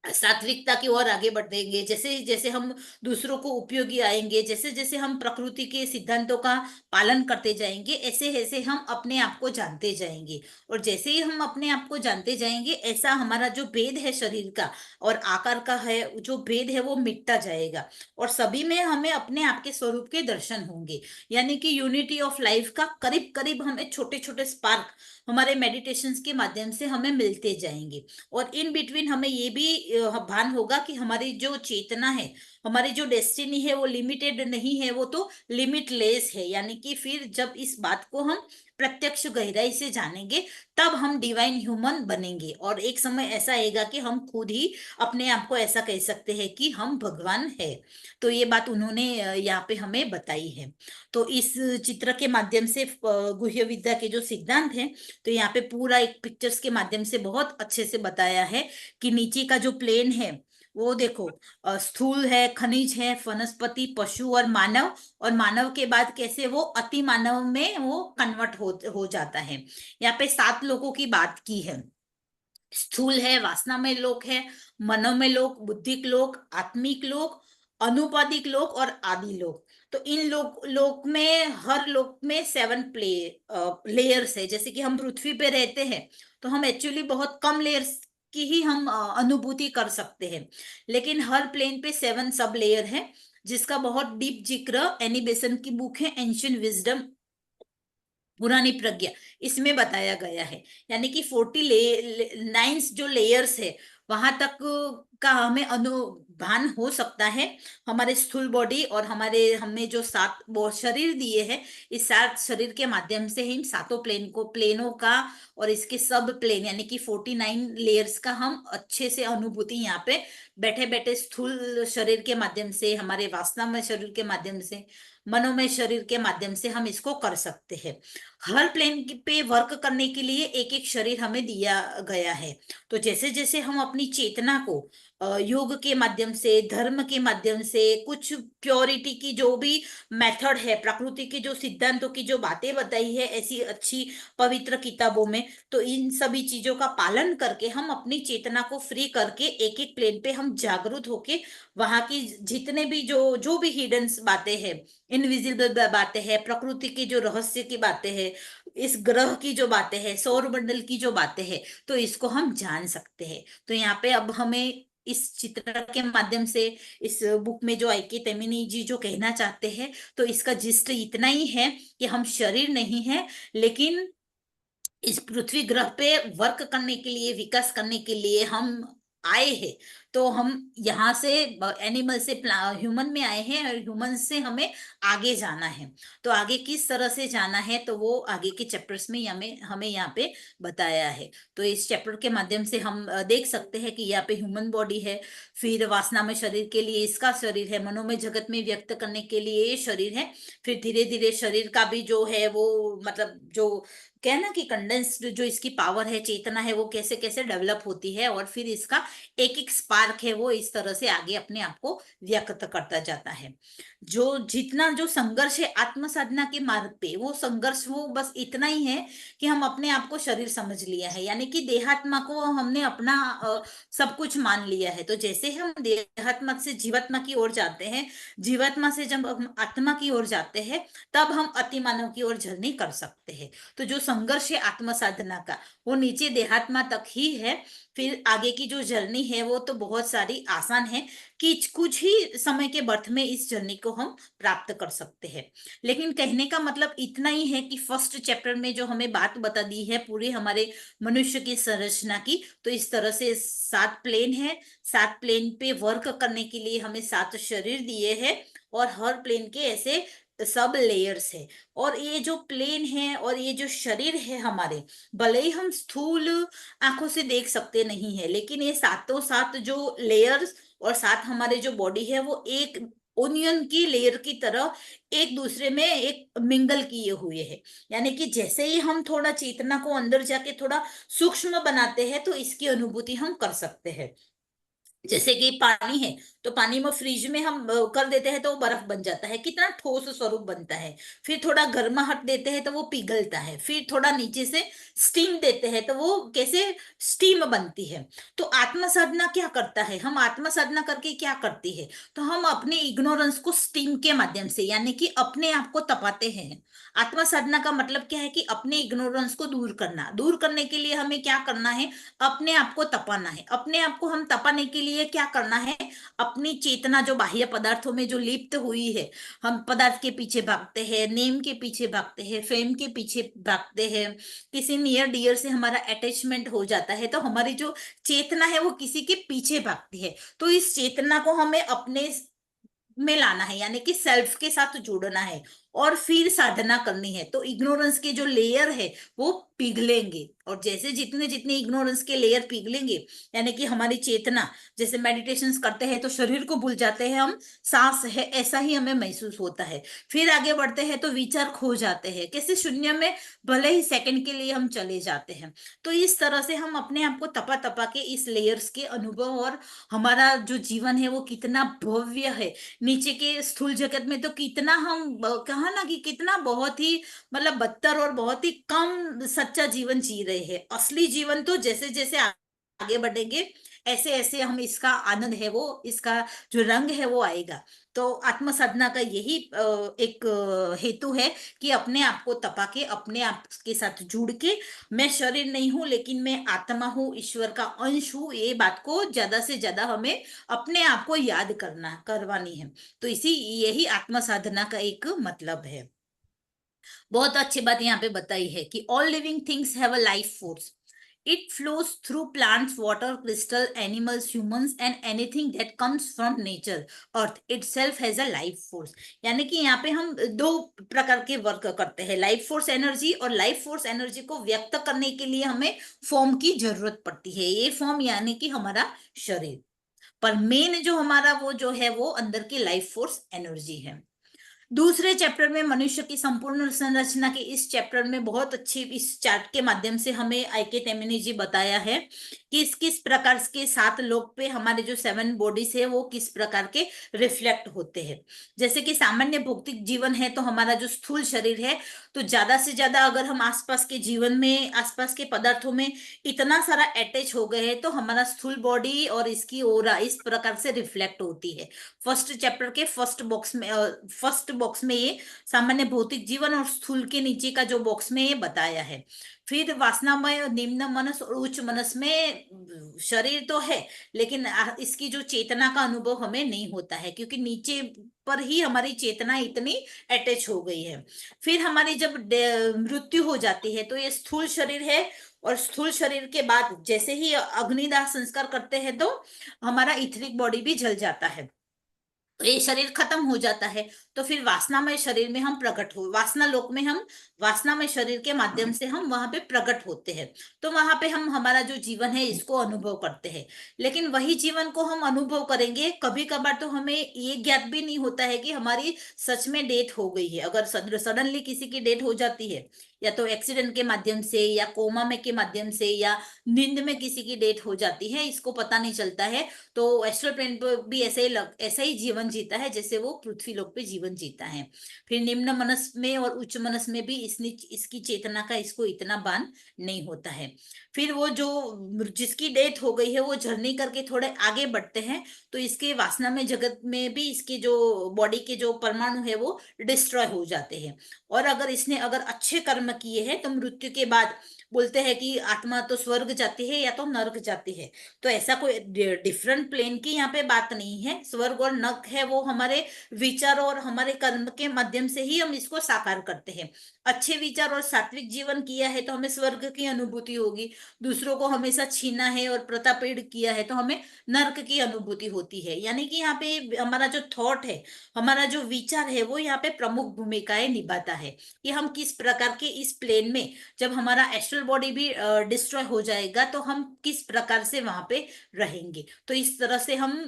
सात्विकता की ओर आगे बढ़ेंगे, जैसे जैसे हम दूसरों को उपयोगी आएंगे, जैसे जैसे हम प्रकृति के सिद्धांतों का पालन करते जाएंगे, ऐसे ऐसे हम अपने आप को जानते जाएंगे। और जैसे ही हम अपने आप को जानते जाएंगे, ऐसा हमारा जो भेद है शरीर का और आकार का है, जो भेद है वो मिटता जाएगा। और सभी में हमें अपने आप के स्वरूप के दर्शन होंगे। यानी कि यूनिटी ऑफ लाइफ का करीब करीब हमें छोटे छोटे स्पार्क हमारे मेडिटेशंस के माध्यम से हमें मिलते जाएंगे। और इन बिटवीन हमें ये भी भान होगा कि हमारी जो चेतना है, हमारी जो डेस्टिनी है वो लिमिटेड नहीं है, वो तो लिमिटलेस है। यानी कि फिर जब इस बात को हम प्रत्यक्ष गहराई से जानेंगे, तब हम डिवाइन ह्यूमन बनेंगे। और एक समय ऐसा आएगा कि हम खुद ही अपने आप को ऐसा कह सकते हैं कि हम भगवान है। तो ये बात उन्होंने यहाँ पे हमें बताई है। तो इस चित्र के माध्यम से गुह्य विद्या के जो सिद्धांत हैं, तो यहाँ पे पूरा एक पिक्चर्स के माध्यम से बहुत अच्छे से बताया है कि नीचे का जो प्लेन है वो देखो, स्थूल है, खनिज है, वनस्पति, पशु और मानव। और मानव के बाद कैसे वो अति मानव में वो कन्वर्ट हो जाता है। यहाँ पे 7 लोगों की बात की है। स्थूल है, वासना में लोक है, मनोमय लोक, बुद्धिक लोक, आत्मिक लोक, अनुपादिक लोक और आदि लोक। तो इन लोक में, हर लोक में 7 लेयर्स है। जैसे कि हम पृथ्वी पे रहते हैं तो हम एक्चुअली बहुत कम लेयर्स की ही हम अनुभूति कर सकते हैं। लेकिन हर प्लेन पे 7 सब लेयर है, जिसका बहुत डीप जिक्र एनी बेसन की बुक है एंशियंट विजडम, पुरानी प्रज्ञा, इसमें बताया गया है। यानी कि 49 जो लेयर्स है वहां तक का हमें अनुभान हो सकता है। हमारे स्थूल बॉडी और हमारे हमें जो 7 वो शरीर दिए हैं, इस 7 शरीर के माध्यम से ही इन सातों प्लेनों का और इसके सब प्लेन यानी कि 49 लेयर्स का हम अच्छे से अनुभूति यहाँ पे बैठे बैठे स्थूल शरीर के माध्यम से, हमारे वासनामय शरीर के माध्यम से, मनोमय शरीर के माध्यम से हम इसको कर सकते हैं। हर प्लेन पे वर्क करने के लिए एक एक शरीर हमें दिया गया है। तो जैसे जैसे हम अपनी चेतना को योग के माध्यम से, धर्म के माध्यम से, कुछ प्योरिटी की जो भी मेथड है, प्रकृति के जो सिद्धांतों की जो बातें बताई है ऐसी अच्छी पवित्र किताबों में, तो इन सभी चीजों का पालन करके हम अपनी चेतना को फ्री करके एक एक प्लेन पे हम जागरूक होके वहां की जितने भी जो भी हिडन बातें हैं, इनविजिबल बातें हैं, प्रकृति की जो रहस्य की बातें हैं, इस ग्रह की जो बातें हैं, सौर मंडल की जो बातें हैं, तो इसको हम जान सकते हैं। तो यहाँ पे अब हमें इस चित्र के माध्यम से, इस बुक में जो आई के तेमिनी जी जो कहना चाहते हैं, तो इसका जिस्ट इतना ही है कि हम शरीर नहीं है, लेकिन इस पृथ्वी ग्रह पे वर्क करने के लिए, विकास करने के लिए हम आए हैं, तो हम यहाँ से एनिमल से ह्यूमन में आए हैं और ह्यूमन से हमें आगे जाना है। तो आगे किस तरह से जाना है तो वो आगे के चैप्टर्स में हमें हमें यहाँ पे बताया है। तो इस चैप्टर के माध्यम से हम देख सकते हैं कि यहाँ पे ह्यूमन बॉडी है, फिर वासना में शरीर के लिए इसका शरीर है, मनोमय जगत में व्यक्त करने के लिए ये शरीर है, फिर धीरे धीरे शरीर का भी जो है वो मतलब जो कहना कि कंडेंस्ड जो इसकी पावर है, चेतना है, वो कैसे कैसे डेवलप होती है, और फिर इसका एक एक स्पार्क है वो इस तरह से आगे अपने आप को व्यक्त करता जाता है। जो जितना जो संघर्ष है आत्म साधना के मार्ग पे, वो संघर्ष वो बस इतना ही है कि हम अपने आप को शरीर समझ लिया है, यानी कि देहात्मा को हमने अपना सब कुछ मान लिया है। तो जैसे हम देहात्मा से जीवात्मा की ओर जाते हैं, जीवात्मा से जब हम आत्मा की ओर जाते हैं, तब हम अति मानव की ओर जर्नी कर सकते हैं। तो जो संघर्ष है आत्म साधना का, वो नीचे देहात्मा तक ही है। फिर आगे की जो जर्नी है वो तो बहुत सारी आसान है कि कुछ ही समय के बर्थ में इस जर्नी को हम प्राप्त कर सकते हैं। लेकिन कहने का मतलब इतना ही है कि फर्स्ट चैप्टर में जो हमें बात बता दी है पूरे हमारे मनुष्य की संरचना की, तो इस तरह से 7 प्लेन है, 7 प्लेन पे वर्क करने के लिए हमें 7 शरीर दिए हैं, और हर प्लेन के ऐसे सब लेयर्स है। और ये जो प्लेन है और ये जो शरीर है हमारे, भले ही हम स्थूल आंखों से देख सकते नहीं है, लेकिन ये सातों सात जो लेयर्स और साथ हमारे जो बॉडी है वो एक ओनियन की लेयर की तरह एक दूसरे में एक मिंगल किए हुए हैं। यानी कि जैसे ही हम थोड़ा चेतना को अंदर जाके थोड़ा सूक्ष्म बनाते हैं तो इसकी अनुभूति हम कर सकते हैं। जैसे कि पानी है, तो पानी में फ्रिज में हम कर देते हैं तो वो बर्फ बन जाता है, कितना ठोस स्वरूप बनता है। फिर थोड़ा गर्माहट देते हैं तो वो पिघलता है, फिर थोड़ा नीचे से स्टीम देते हैं तो वो कैसे स्टीम बनती है। तो आत्म साधना क्या करता है, हम आत्म साधना करके क्या करती है, तो हम अपने इग्नोरेंस को स्टीम के माध्यम से यानी कि अपने आप को तपाते हैं। आत्म साधना का मतलब क्या है कि अपने इग्नोरेंस को दूर करना, दूर करने के लिए हमें क्या करना है, अपने आप को तपाना है। अपने आप को हम तपाने के लिए क्या करना है, अपनी चेतना जो बाह्य पदार्थों में जो लिप्त हुई है, हम पदार्थ के पीछे भागते हैं, नेम के पीछे भागते हैं, फेम के पीछे भागते हैं, किसी नियर डियर से हमारा अटैचमेंट हो जाता है, तो हमारी जो चेतना है वो किसी के पीछे भागती है। तो इस चेतना को हमें अपने में लाना है, यानी कि सेल्फ के साथ जुड़ना है और फिर साधना करनी है। तो इग्नोरेंस के जो लेयर है वो पिघलेंगे, और जैसे जितने जितने इग्नोरेंस के लेयर पिघलेंगे, यानी कि हमारी चेतना, जैसे मेडिटेशंस करते हैं तो शरीर को भूल जाते हैं हम, सांस है ऐसा ही हमें महसूस होता है। फिर आगे बढ़ते हैं तो विचार खो जाते हैं, कैसे शून्य में भले ही सेकंड के लिए हम चले जाते हैं। तो इस तरह से हम अपने आप को तपा तपा के इस लेयर्स के अनुभव, और हमारा जो जीवन है वो कितना भव्य है। नीचे के स्थूल जगत में तो कितना हम कहा ना कि कितना बहुत ही मतलब बदतर और बहुत ही कम सच्चा जीवन जी रहे हैं। असली जीवन तो जैसे जैसे आगे बढ़ेंगे ऐसे ऐसे हम इसका आनंद है वो इसका जो रंग है वो आएगा। तो आत्म साधना का यही एक हेतु है कि अपने आप को तपा के अपने आप के साथ जुड़ के, मैं शरीर नहीं हूं लेकिन मैं आत्मा हूँ, ईश्वर का अंश हूँ, ये बात को ज्यादा से ज्यादा हमें अपने आप को याद करवानी है। तो इसी यही आत्म साधना का एक मतलब है। बहुत अच्छी बात यहाँ पे बताई है कि all living things have a life force. It flows through plants, water, crystal, animals, humans and anything that comes from nature. Earth itself has a life force. यानी कि यहाँ पे हम दो प्रकार के वर्क करते हैं, लाइफ फोर्स एनर्जी, और लाइफ फोर्स एनर्जी को व्यक्त करने के लिए हमें फॉर्म की जरूरत पड़ती है। ये फॉर्म यानी कि हमारा शरीर, पर मेन जो हमारा वो जो है वो अंदर की लाइफ फोर्स एनर्जी है। दूसरे चैप्टर में मनुष्य की संपूर्ण संरचना के इस चैप्टर में बहुत अच्छी इस चार्ट के माध्यम से हमें आईके तेमिनी जी बताया है कि किस प्रकार के 7 लोक पे हमारे जो 7 बॉडीज है वो किस प्रकार के रिफ्लेक्ट होते हैं। जैसे कि सामान्य भौतिक जीवन है तो हमारा जो स्थूल शरीर है, तो ज्यादा से ज्यादा अगर हम आसपास के जीवन में आसपास के पदार्थों में इतना सारा अटैच हो गए हैं तो हमारा स्थूल बॉडी और इसकी ओरा इस प्रकार से रिफ्लेक्ट होती है। फर्स्ट चैप्टर के फर्स्ट बॉक्स में ये सामान्य भौतिक जीवन और स्थूल के नीचे का जो बॉक्स में ये बताया है। फिर वासनामय और निम्न मनस और उच्च मनस में शरीर तो है, लेकिन इसकी जो चेतना का अनुभव हमें नहीं होता है, क्योंकि नीचे पर ही हमारी चेतना इतनी अटैच हो गई है। फिर हमारी जब मृत्यु हो जाती है तो ये स्थूल शरीर है, और स्थूल शरीर के बाद जैसे ही अग्निदाह संस्कार करते हैं तो हमारा इथरिक बॉडी भी जल जाता है, तो ये शरीर खत्म हो जाता है। तो फिर वासनामय शरीर में हम प्रकट हो, वासना लोक में हम वासनामय शरीर के माध्यम से हम वहां पे प्रकट होते हैं। तो वहां पे हम हमारा जो जीवन है इसको अनुभव करते हैं। लेकिन वही जीवन को हम अनुभव करेंगे, कभी कभार तो हमें ये ज्ञात भी नहीं होता है कि हमारी सच में डेथ हो गई है। अगर सडनली किसी की डेथ हो जाती है, या तो एक्सीडेंट के माध्यम से, या कोमा में के माध्यम से, या नींद में किसी की डेथ हो जाती है, इसको पता नहीं चलता है। तो एस्ट्रल प्लेन पर भी ऐसा ही जीवन जीता है जैसे वो पृथ्वी लोक पे जीवन जीता है। फिर निम्न मनस में और उच्च मनस में भी इसकी चेतना का इसको इतना भान नहीं होता है। फिर वो जो जिसकी डेथ हो गई है वो जर्नी करके थोड़े आगे बढ़ते हैं, तो इसके वासना में जगत में भी इसके जो बॉडी के जो परमाणु है वो डिस्ट्रॉय हो जाते हैं। और अगर इसने अगर अच्छे कर्म किए हैं तो मृत्यु के बाद बोलते हैं कि आत्मा तो स्वर्ग जाती है या तो नर्क जाती है। तो ऐसा कोई डिफरेंट प्लेन की यहाँ पे बात नहीं है। स्वर्ग और नर्क है वो हमारे विचार और हमारे कर्म के माध्यम से ही हम इसको साकार करते हैं। अच्छे विचार और सात्विक जीवन किया है तो हमें स्वर्ग की अनुभूति होगी, दूसरों को हमेशा छीना है और प्रताड़ित किया है तो हमें नर्क की अनुभूति होती है। यानी कि यहाँ पे हमारा जो थॉट है, हमारा जो विचार है वो यहाँ पे प्रमुख भूमिकाएं निभाता है कि हम किस प्रकार के इस प्लेन में, जब हमारा एस्ट्रल बॉडी भी डिस्ट्रॉय हो जाएगा तो हम किस प्रकार से वहां पे रहेंगे। तो इस तरह से हम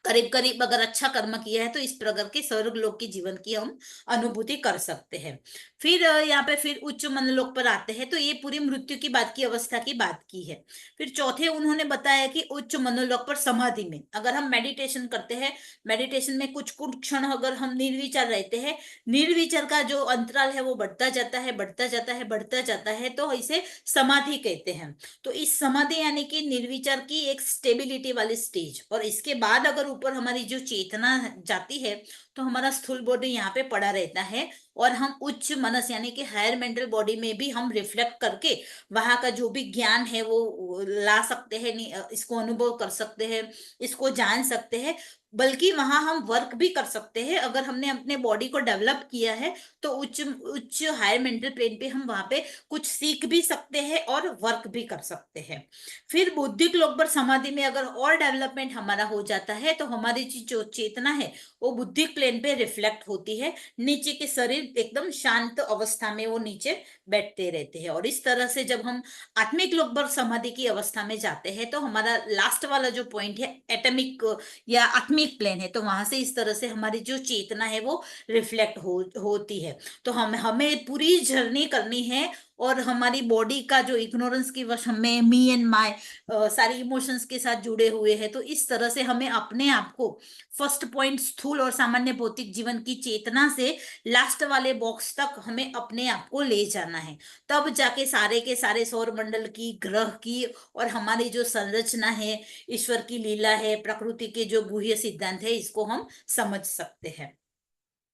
करीब करीब अगर अच्छा कर्म किया है तो इस प्रकार के स्वर्ग लोक के जीवन की हम अनुभूति कर सकते हैं। फिर यहाँ पे फिर उच्च मनलोक पर आते हैं, तो ये पूरी मृत्यु की बात की अवस्था की बात की है। फिर चौथे उन्होंने बताया कि उच्च मनोलोक पर समाधि में अगर हम मेडिटेशन करते हैं, मेडिटेशन में कुछ कुछ क्षण अगर हम निर्विचार रहते हैं, निर्विचार का जो अंतराल है वो बढ़ता जाता है, बढ़ता जाता है, बढ़ता जाता है, तो इसे समाधि कहते हैं। तो इस समाधि यानी कि निर्विचार की एक स्टेबिलिटी वाली स्टेज, और इसके बाद अगर ऊपर हमारी जो चेतना जाती है तो हमारा स्थूल बॉडी यहाँ पे पड़ा रहता है, और हम उच्च मनस यानी कि हायर मेंटल बॉडी में भी हम रिफ्लेक्ट करके वहां का जो भी ज्ञान है वो ला सकते हैं, इसको अनुभव कर सकते हैं, इसको जान सकते हैं। बल्कि वहां हम वर्क भी कर सकते हैं, अगर हमने अपने बॉडी को डेवलप किया है तो उच्च उच्च हायर मेंटल प्लेन पे हम वहां पे कुछ सीख भी सकते हैं और वर्क भी कर सकते हैं। फिर बौद्धिक लोक पर समाधि में अगर और डेवलपमेंट हमारा हो जाता है तो हमारी जो चेतना है वो बुद्धिक प्लेन पे रिफ्लेक्ट होती है, नीचे के शरीर एकदम शांत अवस्था में वो नीचे बैठते रहते हैं। और इस तरह से जब हम आत्मिक लोक पर समाधि की अवस्था में जाते हैं तो हमारा लास्ट वाला जो पॉइंट है एटमिक या आत्मिक प्लेन है, तो वहां से इस तरह से हमारी जो चेतना है वो रिफ्लेक्ट होती है। तो हम हमें पूरी जर्नी करनी है, और हमारी बॉडी का जो इग्नोरेंस की वश हमें मी एंड माय सारी इमोशंस के साथ जुड़े हुए हैं, तो इस तरह से हमें अपने आप को फर्स्ट पॉइंट स्थूल और सामान्य भौतिक जीवन की चेतना से लास्ट वाले बॉक्स तक हमें अपने आप को ले जाना है। तब जाके सारे के सारे सौर मंडल की, ग्रह की, और हमारी जो संरचना है, ईश्वर की लीला है, प्रकृति के जो गुह्य सिद्धांत है, इसको हम समझ सकते हैं।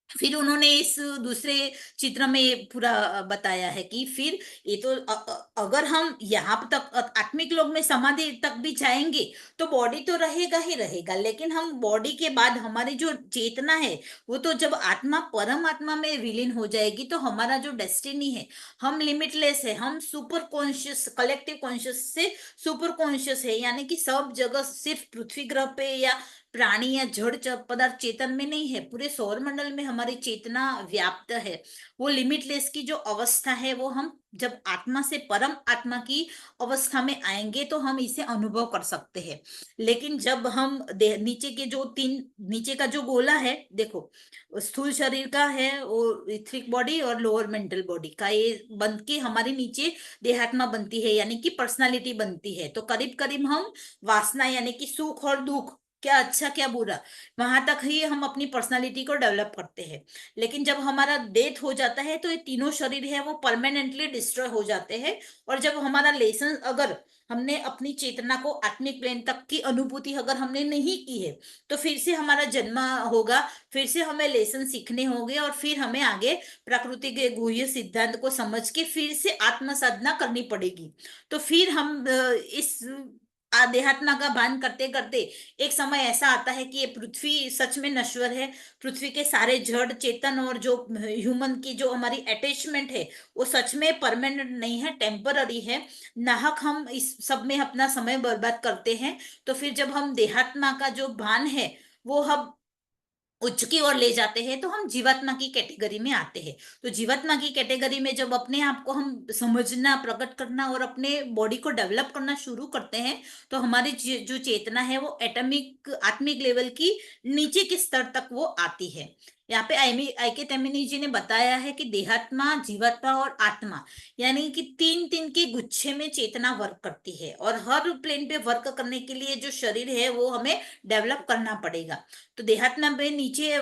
फिर उन्होंने इस दूसरे चित्र में ये पूरा बताया है कि फिर ये तो अगर हम यहाँ तक आत्मिक लोक में समाधि तक भी जाएंगे तो बॉडी तो रहेगा ही रहेगा, लेकिन हम बॉडी के बाद हमारी जो चेतना है वो तो जब आत्मा परमात्मा में विलीन हो जाएगी तो हमारा जो डेस्टिनी है, हम लिमिटलेस है, हम सुपर कॉन्शियस, कलेक्टिव कॉन्शियस से सुपर कॉन्शियस है। यानी कि सब जगह सिर्फ पृथ्वी ग्रह पे या प्राणी या जड़ पदार्थ चेतन में नहीं है, पूरे सौर मंडल में हमारी चेतना व्याप्त है। वो लिमिटलेस की जो अवस्था है वो हम जब आत्मा से परम आत्मा की अवस्था में आएंगे तो हम इसे अनुभव कर सकते हैं। लेकिन जब हम नीचे के जो नीचे का जो गोला है, देखो स्थूल शरीर का है वो, इथरिक बॉडी और लोअर मेंटल बॉडी का ये बन के हमारी नीचे देहात्मा बनती है, यानी कि पर्सनालिटी बनती है। तो करीब करीब हम वासना यानी कि सुख और दुख, क्या अच्छा क्या बुरा, वहां तक ही हम अपनी पर्सनालिटी को डेवलप करते हैं। लेकिन जब हमारा डेथ हो जाता है तो ये तीनों शरीर है वो परमानेंटली डिस्ट्रॉय हो जाते हैं। और जब हमारा लेसन अगर हमने अपनी चेतना को आत्मिक प्लेन तक की अनुभूति अगर हमने नहीं की है, तो फिर से हमारा जन्म होगा, फिर से हमें लेसन सीखने होंगे, और फिर हमें आगे प्रकृति के गुह्य सिद्धांत को समझ के फिर से आत्म साधना करनी पड़ेगी। तो फिर हम इस आध्यात्म का भान करते करते एक समय ऐसा आता है कि ये पृथ्वी सच में नश्वर है। पृथ्वी के सारे जड़ चेतन और जो ह्यूमन की जो हमारी अटैचमेंट है वो सच में परमानेंट नहीं है, टेम्पररी है। नाहक हम इस सब में अपना समय बर्बाद करते हैं। तो फिर जब हम देहात्मा का जो भान है वो हम उच्च की ओर ले जाते हैं, तो हम जीवात्मा की कैटेगरी में आते हैं। तो जीवात्मा की कैटेगरी में जब अपने आप को हम समझना, प्रकट करना और अपने बॉडी को डेवलप करना शुरू करते हैं, तो हमारी जो चेतना है वो एटॉमिक आत्मिक लेवल की नीचे के स्तर तक वो आती है। यहाँ पे आई के तेमिनी जी ने बताया है कि देहात्मा, जीवात्मा और आत्मा यानी कि तीन तीन के गुच्छे में चेतना वर्क करती है, और हर प्लेन पे वर्क करने के लिए जो शरीर है वो हमें डेवलप करना पड़ेगा। तो देहात्मा में नीचे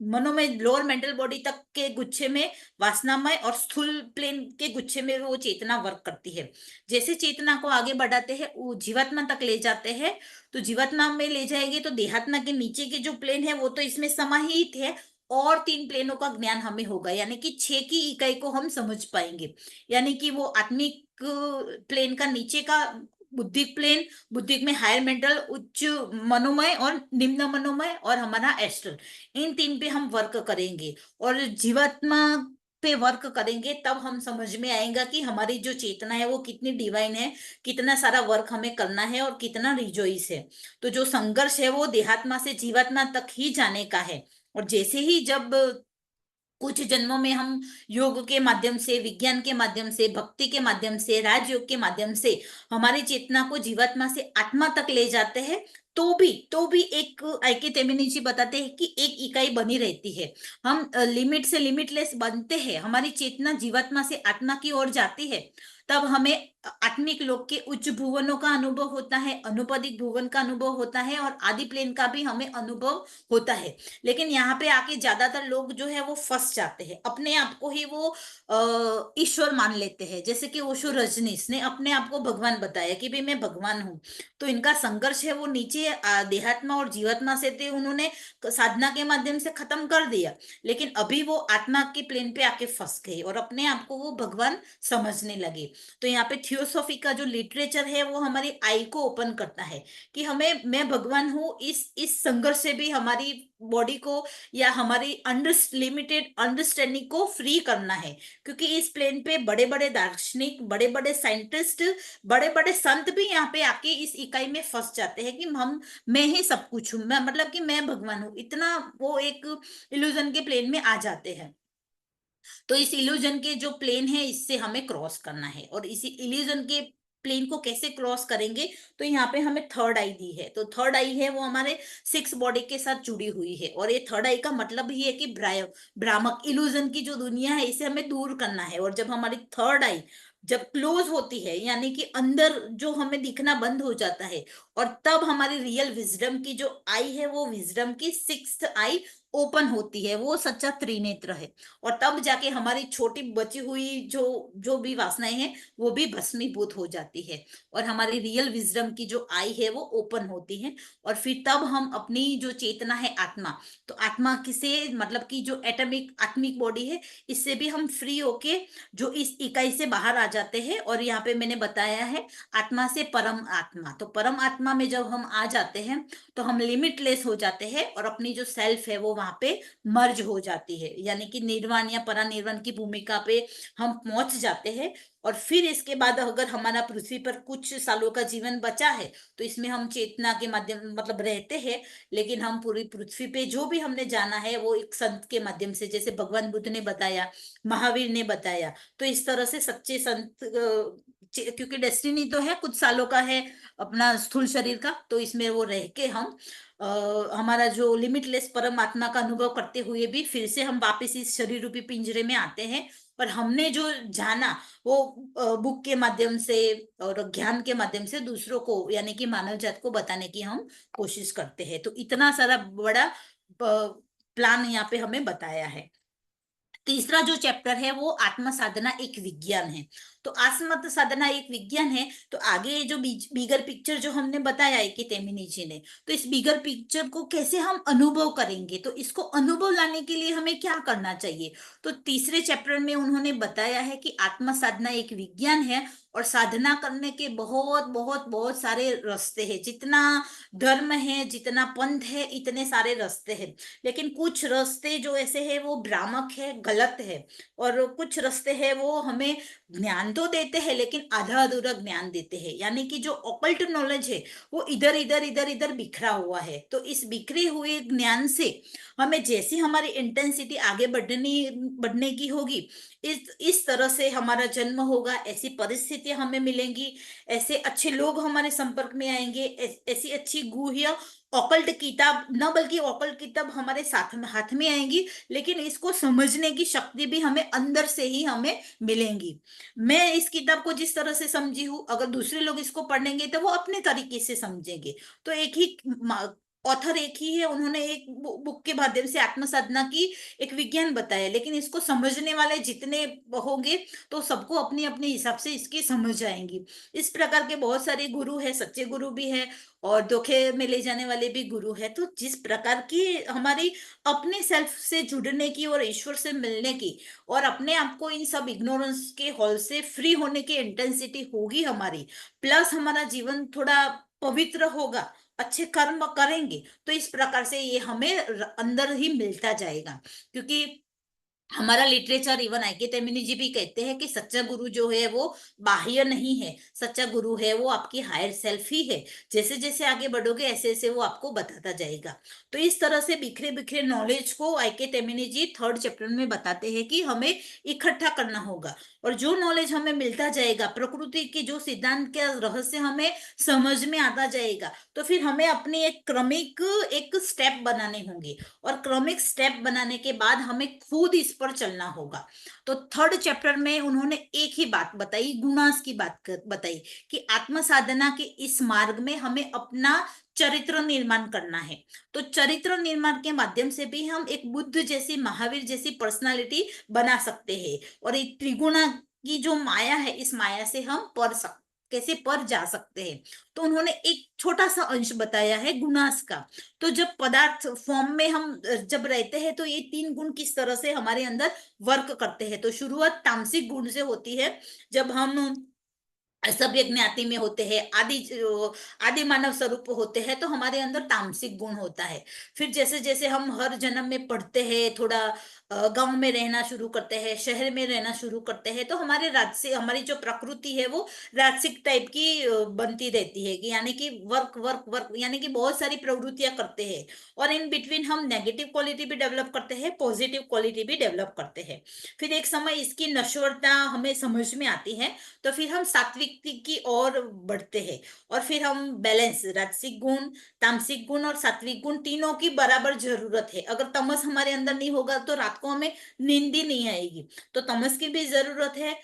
मनोमय लोअर मेंटल बॉडी तक के गुच्छे में वासनामय और स्थूल प्लेन के गुच्छे में वो चेतना वर्क करती है। जैसे चेतना को आगे बढ़ाते हैं वो जीवात्मा तक ले जाते हैं, तो जीवात्मा में ले जाएंगे तो देहात्मा के नीचे के जो प्लेन है वो तो इसमें समाहित है, और तीन प्लेनों का ज्ञान हमें होगा, यानी कि 6 की इकाई को हम समझ पाएंगे। यानी कि वो आत्मिक प्लेन का नीचे का बुद्धिक प्लेन, बुद्धिक में हायर मेंटल, उच्च मनोमय और निम्न मनोमय, और हमारा एस्ट्रल, इन तीन पे हम वर्क करेंगे। और जीवात्मा पे वर्क करेंगे तब हम समझ में आएगा कि हमारी जो चेतना है वो कितनी डिवाइन है, कितना सारा वर्क हमें करना है और कितना रिजॉइस है। तो जो संघर्ष है वो देहात्मा से जीवात्मा तक ही जाने का है। और जैसे ही जब कुछ जन्मों में हम योग के माध्यम से, विज्ञान के माध्यम से, भक्ति के माध्यम से, राजयोग के माध्यम से हमारी चेतना को जीवात्मा से आत्मा तक ले जाते हैं, तो भी एक आईके तेमिनी जी बताते हैं कि एक इकाई बनी रहती है। हम लिमिट से लिमिटलेस बनते हैं, हमारी चेतना जीवात्मा से आत्मा की ओर जाती है, तब हमें आत्मिक लोक के उच्च भुवनों का अनुभव होता है, अनुपदिक भुवन का अनुभव होता है, और आदि प्लेन का भी हमें अनुभव होता है। लेकिन यहाँ पे आके ज्यादातर लोग जो है वो फंस जाते हैं, अपने आप को ही वो ईश्वर मान लेते हैं। जैसे कि ओशो रजनीश ने अपने आप को भगवान बताया कि भाई मैं भगवान हूँ। तो इनका संघर्ष है वो नीचे देहात्मा और जीवात्मा से थे, उन्होंने साधना के माध्यम से खत्म कर दिया, लेकिन अभी वो आत्मा के प्लेन पे आके फंस गए और अपने आप को वो भगवान समझने लगे। तो यहाँ पे थियोसॉफी का जो लिटरेचर है वो हमारी आई को ओपन करता है कि हमें, मैं भगवान हूँ, इस संघर्ष से भी हमारी बॉडी को या हमारी लिमिटेड अंडरस्टैंडिंग को फ्री करना है। क्योंकि इस प्लेन पे बड़े बड़े दार्शनिक, बड़े बड़े साइंटिस्ट, बड़े बड़े संत भी यहाँ पे आके इस इकाई में फंस जाते हैं कि हम, मैं ही सब कुछ हूँ, मैं मतलब कि मैं भगवान हूँ, इतना वो एक इल्यूजन के प्लेन में आ जाते हैं। तो इस इल्यूजन के जो प्लेन है इससे हमें क्रॉस करना है, और इसी इल्यूजन के प्लेन को कैसे क्रॉस करेंगे, तो यहाँ पे हमें थर्ड आई दी है। तो थर्ड आई है वो हमारे 6 बॉडी के साथ जुड़ी हुई है, और ये थर्ड आई का मतलब ही है कि भ्रामक इल्यूजन की जो दुनिया है इसे हमें दूर करना है। और जब हमारी थर्ड आई जब क्लोज होती है, यानी कि अंदर जो हमें दिखना बंद हो जाता है, और तब हमारी रियल विजडम की जो आई है वो विजडम की 6th आई ओपन होती है, वो सच्चा त्रिनेत्र है। और तब जाके हमारी छोटी बची हुई जो जो भी वासनाएं हैं वो भी भस्मीभूत हो जाती है, और हमारी रियल विजडम की जो आई है वो ओपन होती है। और फिर तब हम अपनी जो चेतना है आत्मा, तो आत्मा किसे मतलब कि जो एटॉमिक आत्मिक बॉडी है इससे भी हम फ्री होके जो इस इकाई से बाहर आ जाते हैं। और यहाँ पे मैंने बताया है आत्मा से परम आत्मा, तो परम आत्मा में जब हम आ जाते हैं तो हम लिमिटलेस हो जाते हैं, और अपनी जो सेल्फ है वो वहां पे मर्ज हो जाती है, यानी कि निर्वाण या परानिर्वाण की भूमिका पे हम पहुंच जाते हैं। और फिर इसके बाद अगर हमारा पृथ्वी पर कुछ सालों का जीवन बचा है तो इसमें हम चेतना के माध्यम मतलब रहते हैं, लेकिन हम पूरी पृथ्वी पे जो भी हमने जाना है वो एक संत के माध्यम से, जैसे भगवान बुद्ध ने बताया, महावीर ने बताया, तो इस तरह से सच्चे संत क्योंकि डेस्टिनी तो है कुछ सालों का है अपना स्थूल शरीर का, तो इसमें वो रह के हम हमारा जो लिमिटलेस परमात्मा का अनुभव करते हुए भी फिर से हम वापस इस शरीर रूपी पिंजरे में आते हैं। और हमने जो जाना वो बुक के माध्यम से और ज्ञान के माध्यम से दूसरों को यानी कि मानव जात को बताने की हम कोशिश करते हैं। तो इतना सारा बड़ा प्लान यहाँ पे हमें बताया है। तीसरा जो चैप्टर है वो आत्म साधना एक विज्ञान है। तो आत्म साधना एक विज्ञान है। तो आगे ये जो बिगर पिक्चर जो हमने बताया है कि तेमिनी जी ने, तो इस बिगर पिक्चर को कैसे हम अनुभव करेंगे, तो इसको अनुभव लाने के लिए हमें क्या करना चाहिए। तो तीसरे चैप्टर में उन्होंने बताया है कि आत्म साधना एक विज्ञान है और साधना करने के बहुत बहुत बहुत सारे रास्ते हैं। जितना धर्म है, जितना पंथ है, इतने सारे रास्ते हैं। लेकिन कुछ रास्ते जो ऐसे हैं वो भ्रामक है, गलत है। और कुछ रास्ते हैं वो हमें ज्ञान तो देते हैं लेकिन आधा अधूरा ज्ञान देते हैं, यानी कि जो ऑकल्ट नॉलेज है वो इधर इधर इधर इधर बिखरा हुआ है। तो इस बिखरे हुए ज्ञान से हमें जैसी हमारी इंटेंसिटी आगे बढ़ने की होगी, इस तरह से हमारा जन्म होगा, ऐसी परिस्थितियां हमें मिलेंगी, ऐसे अच्छे लोग हमारे संपर्क में आएंगे, ऐसी अच्छी गुह्य ऑकल्ट किताब, न बल्कि ऑकल्ट किताब हमारे साथ में हाथ में आएंगी, लेकिन इसको समझने की शक्ति भी हमें अंदर से ही हमें मिलेंगी। मैं इस किताब को जिस तरह से समझी हूँ, अगर दूसरे लोग इसको पढ़ेंगे तो वो अपने तरीके से समझेंगे। तो एक ही ऑथर एक ही है, उन्होंने एक बुक के माध्यम से आत्म साधना की एक विज्ञान बताया, लेकिन इसको समझने वाले जितने होंगे तो सबको अपने अपने हिसाब से इसकी समझ आएंगी। इस प्रकार के बहुत सारे गुरु है, सच्चे गुरु भी है और धोखे में ले जाने वाले भी गुरु है। तो जिस प्रकार की हमारी अपने सेल्फ से जुड़ने की और ईश्वर से मिलने की और अपने आप को इन सब इग्नोरेंस के हॉल से फ्री होने की इंटेंसिटी होगी हमारी, प्लस हमारा जीवन थोड़ा पवित्र होगा, अच्छे कर्म करेंगे, तो इस प्रकार से ये हमें अंदर ही मिलता जाएगा। क्योंकि हमारा लिटरेचर, इवन आई के तेमिनी जी भी कहते हैं कि सच्चा गुरु जो है वो बाह्य नहीं है, सच्चा गुरु है वो आपकी हायर सेल्फ ही है। जैसे जैसे आगे बढ़ोगे ऐसे ऐसे वो आपको बताता जाएगा। तो इस तरह से बिखरे बिखरे नॉलेज को आई के तेमिनी जी थर्ड चैप्टर में बताते हैं कि हमें इकट्ठा करना होगा। और जो नॉलेज हमें मिलता जाएगा, प्रकृति के जो सिद्धांत के रहस्य हमें समझ में आता जाएगा, तो फिर हमें अपनी एक क्रमिक एक स्टेप बनाने होंगे। और क्रमिक स्टेप बनाने के बाद हमें खुद इस पर चलना होगा। तो थर्ड चैप्टर में उन्होंने एक ही बात बताई, गुणास की बताई कि आत्म साधना के इस मार्ग में हमें अपना चरित्र निर्माण करना है। तो चरित्र निर्माण के माध्यम से भी हम एक बुद्ध जैसी, महावीर जैसी पर्सनालिटी बना सकते हैं। और ये त्रिगुणा की जो माया है, इस माया से हम कैसे पर जा सकते हैं। तो उन्होंने एक छोटा सा अंश बताया है गुणास का। तो जब पदार्थ फॉर्म में हम जब रहते हैं तो ये तीन गुण किस तरह से हमारे अंदर वर्क करते हैं। तो शुरुआत तामसिक गुण से होती है। जब हम सभ्य ज्ञाति में होते हैं, आदि मानव स्वरूप होते हैं, तो हमारे अंदर तामसिक गुण होता है। फिर जैसे जैसे हम हर जन्म में पढ़ते हैं, थोड़ा गांव में रहना शुरू करते हैं, शहर में रहना शुरू करते हैं, तो हमारे राजसिक, हमारी जो प्रकृति है वो राजसिक टाइप की बनती रहती है, कि यानी कि वर्क वर्क वर्क, यानी कि बहुत सारी प्रवृत्तियां करते हैं। और इन बिटवीन हम नेगेटिव क्वालिटी भी डेवलप करते हैं, पॉजिटिव क्वालिटी भी डेवलप करते हैं। फिर एक समय इसकी नश्वरता हमें समझ में आती है, तो फिर हम सात्विक की ओर बढ़ते हैं। और फिर हम बैलेंस, राजसिक गुण, तामसिक गुण और सात्विक गुण, तीनों की बराबर जरूरत है। अगर तमस हमारे अंदर नहीं होगा तो रात को हमें नींद ही नहीं आएगी। तो तमस की भी जरूरत है।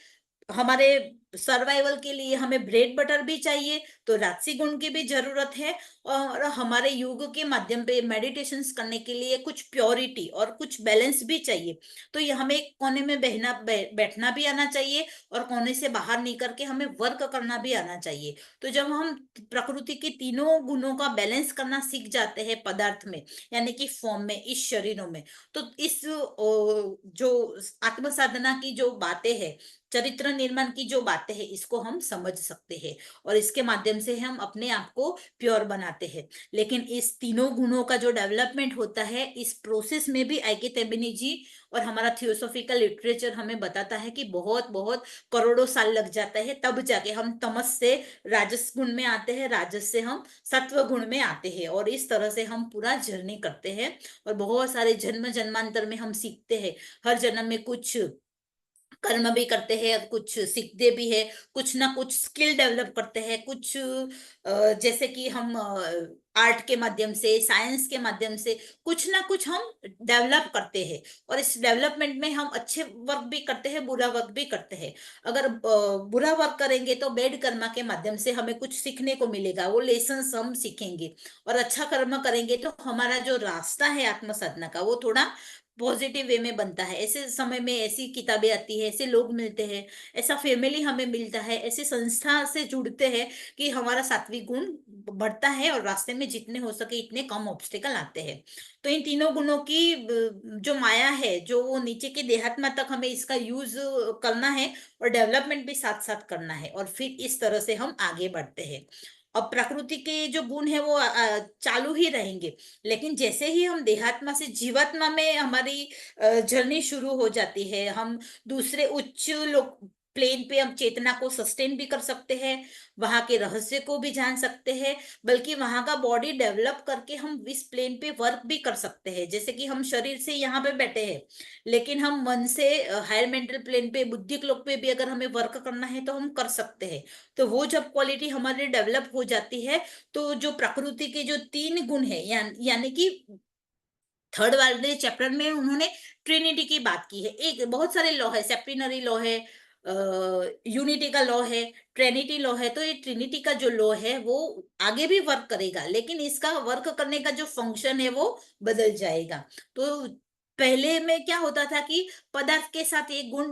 हमारे सर्वाइवल के लिए हमें ब्रेड बटर भी चाहिए, तो राजसी गुण की भी जरूरत है। और हमारे योग के माध्यम पे मेडिटेशंस करने के लिए कुछ प्योरिटी और कुछ बैलेंस भी चाहिए। तो ये हमें एक कोने में बैठना भी आना चाहिए और कोने से बाहर निकल के हमें वर्क करना भी आना चाहिए। तो जब हम प्रकृति के तीनों गुणों का बैलेंस करना सीख जाते हैं पदार्थ में, यानी कि फॉर्म में, इस शरीरों में, तो इस जो आत्म साधना की जो बातें हैं, चरित्र निर्माण की जो बातें हैं, इसको हम समझ सकते हैं। और इसके माध्यम से हम अपने आप को प्योर बनाते हैं। लेकिन इस तीनों गुणों का जो डेवलपमेंट होता है, इस प्रोसेस में भी आई के तेबिनी जी और हमारा थियोसॉफिकल लिटरेचर हमें बताता है कि बहुत बहुत करोड़ों साल लग जाता है, तब जाके हम तमस से राजस गुण में आते हैं, राजस से हम सत्व गुण में आते हैं। और इस तरह से हम पूरा जर्नी करते हैं और बहुत सारे जन्म जन्मांतर में हम सीखते हैं। हर जन्म में कुछ कर्म भी करते हैं, कुछ सीखते भी है, कुछ ना कुछ स्किल डेवलप करते हैं, कुछ जैसे कि हम आर्ट के माध्यम से, साइंस के माध्यम से कुछ ना कुछ हम डेवलप करते हैं। और इस डेवलपमेंट में हम अच्छे वर्क भी करते हैं, बुरा वर्क भी करते हैं। अगर बुरा वर्क करेंगे तो बैड कर्मा के माध्यम से हमें कुछ सीखने को मिलेगा, वो लेसन हम सीखेंगे। और अच्छा कर्म करेंगे तो हमारा जो रास्ता है आत्म साधना का, वो थोड़ा पॉजिटिव वे में बनता है। ऐसे समय में ऐसी किताबें आती है, ऐसे लोग मिलते हैं, ऐसा फैमिली हमें मिलता है, ऐसी संस्था से जुड़ते हैं कि हमारा सात्विक गुण बढ़ता है और रास्ते में जितने हो सके इतने कम ऑब्स्टिकल आते हैं। तो इन तीनों गुणों की जो माया है, जो वो नीचे के देहात्मा तक हमें इसका यूज करना है और डेवलपमेंट भी साथ साथ करना है, और फिर इस तरह से हम आगे बढ़ते हैं। अब प्रकृति के जो गुण है वो चालू ही रहेंगे, लेकिन जैसे ही हम देहात्मा से जीवात्मा में हमारी जर्नी शुरू हो जाती है, हम दूसरे उच्च लोक प्लेन पे हम चेतना को सस्टेन भी कर सकते हैं, वहां के रहस्य को भी जान सकते हैं, बल्कि वहां का बॉडी डेवलप करके हम इस प्लेन पे वर्क भी कर सकते हैं। जैसे कि हम शरीर से यहाँ पे बैठे हैं, लेकिन हम मन से हायर मेंटल प्लेन पे, बुद्धिक लोक पे भी अगर हमें वर्क करना है तो हम कर सकते हैं। तो वो जब क्वालिटी हमारी डेवलप हो जाती है, तो जो प्रकृति के जो 3 गुण है, यानी कि थर्ड वाले चैप्टर में उन्होंने ट्रिनिटी की बात की है। एक बहुत सारे लॉ है, सेप्टिनरी लॉ है, यूनिटी का लॉ है, ट्रिनिटी लॉ है। तो ये ट्रिनिटी का जो लॉ है वो आगे भी वर्क करेगा, लेकिन इसका वर्क करने का जो फंक्शन है वो बदल जाएगा। तो पहले में क्या होता था कि पदार्थ के साथ एक गुण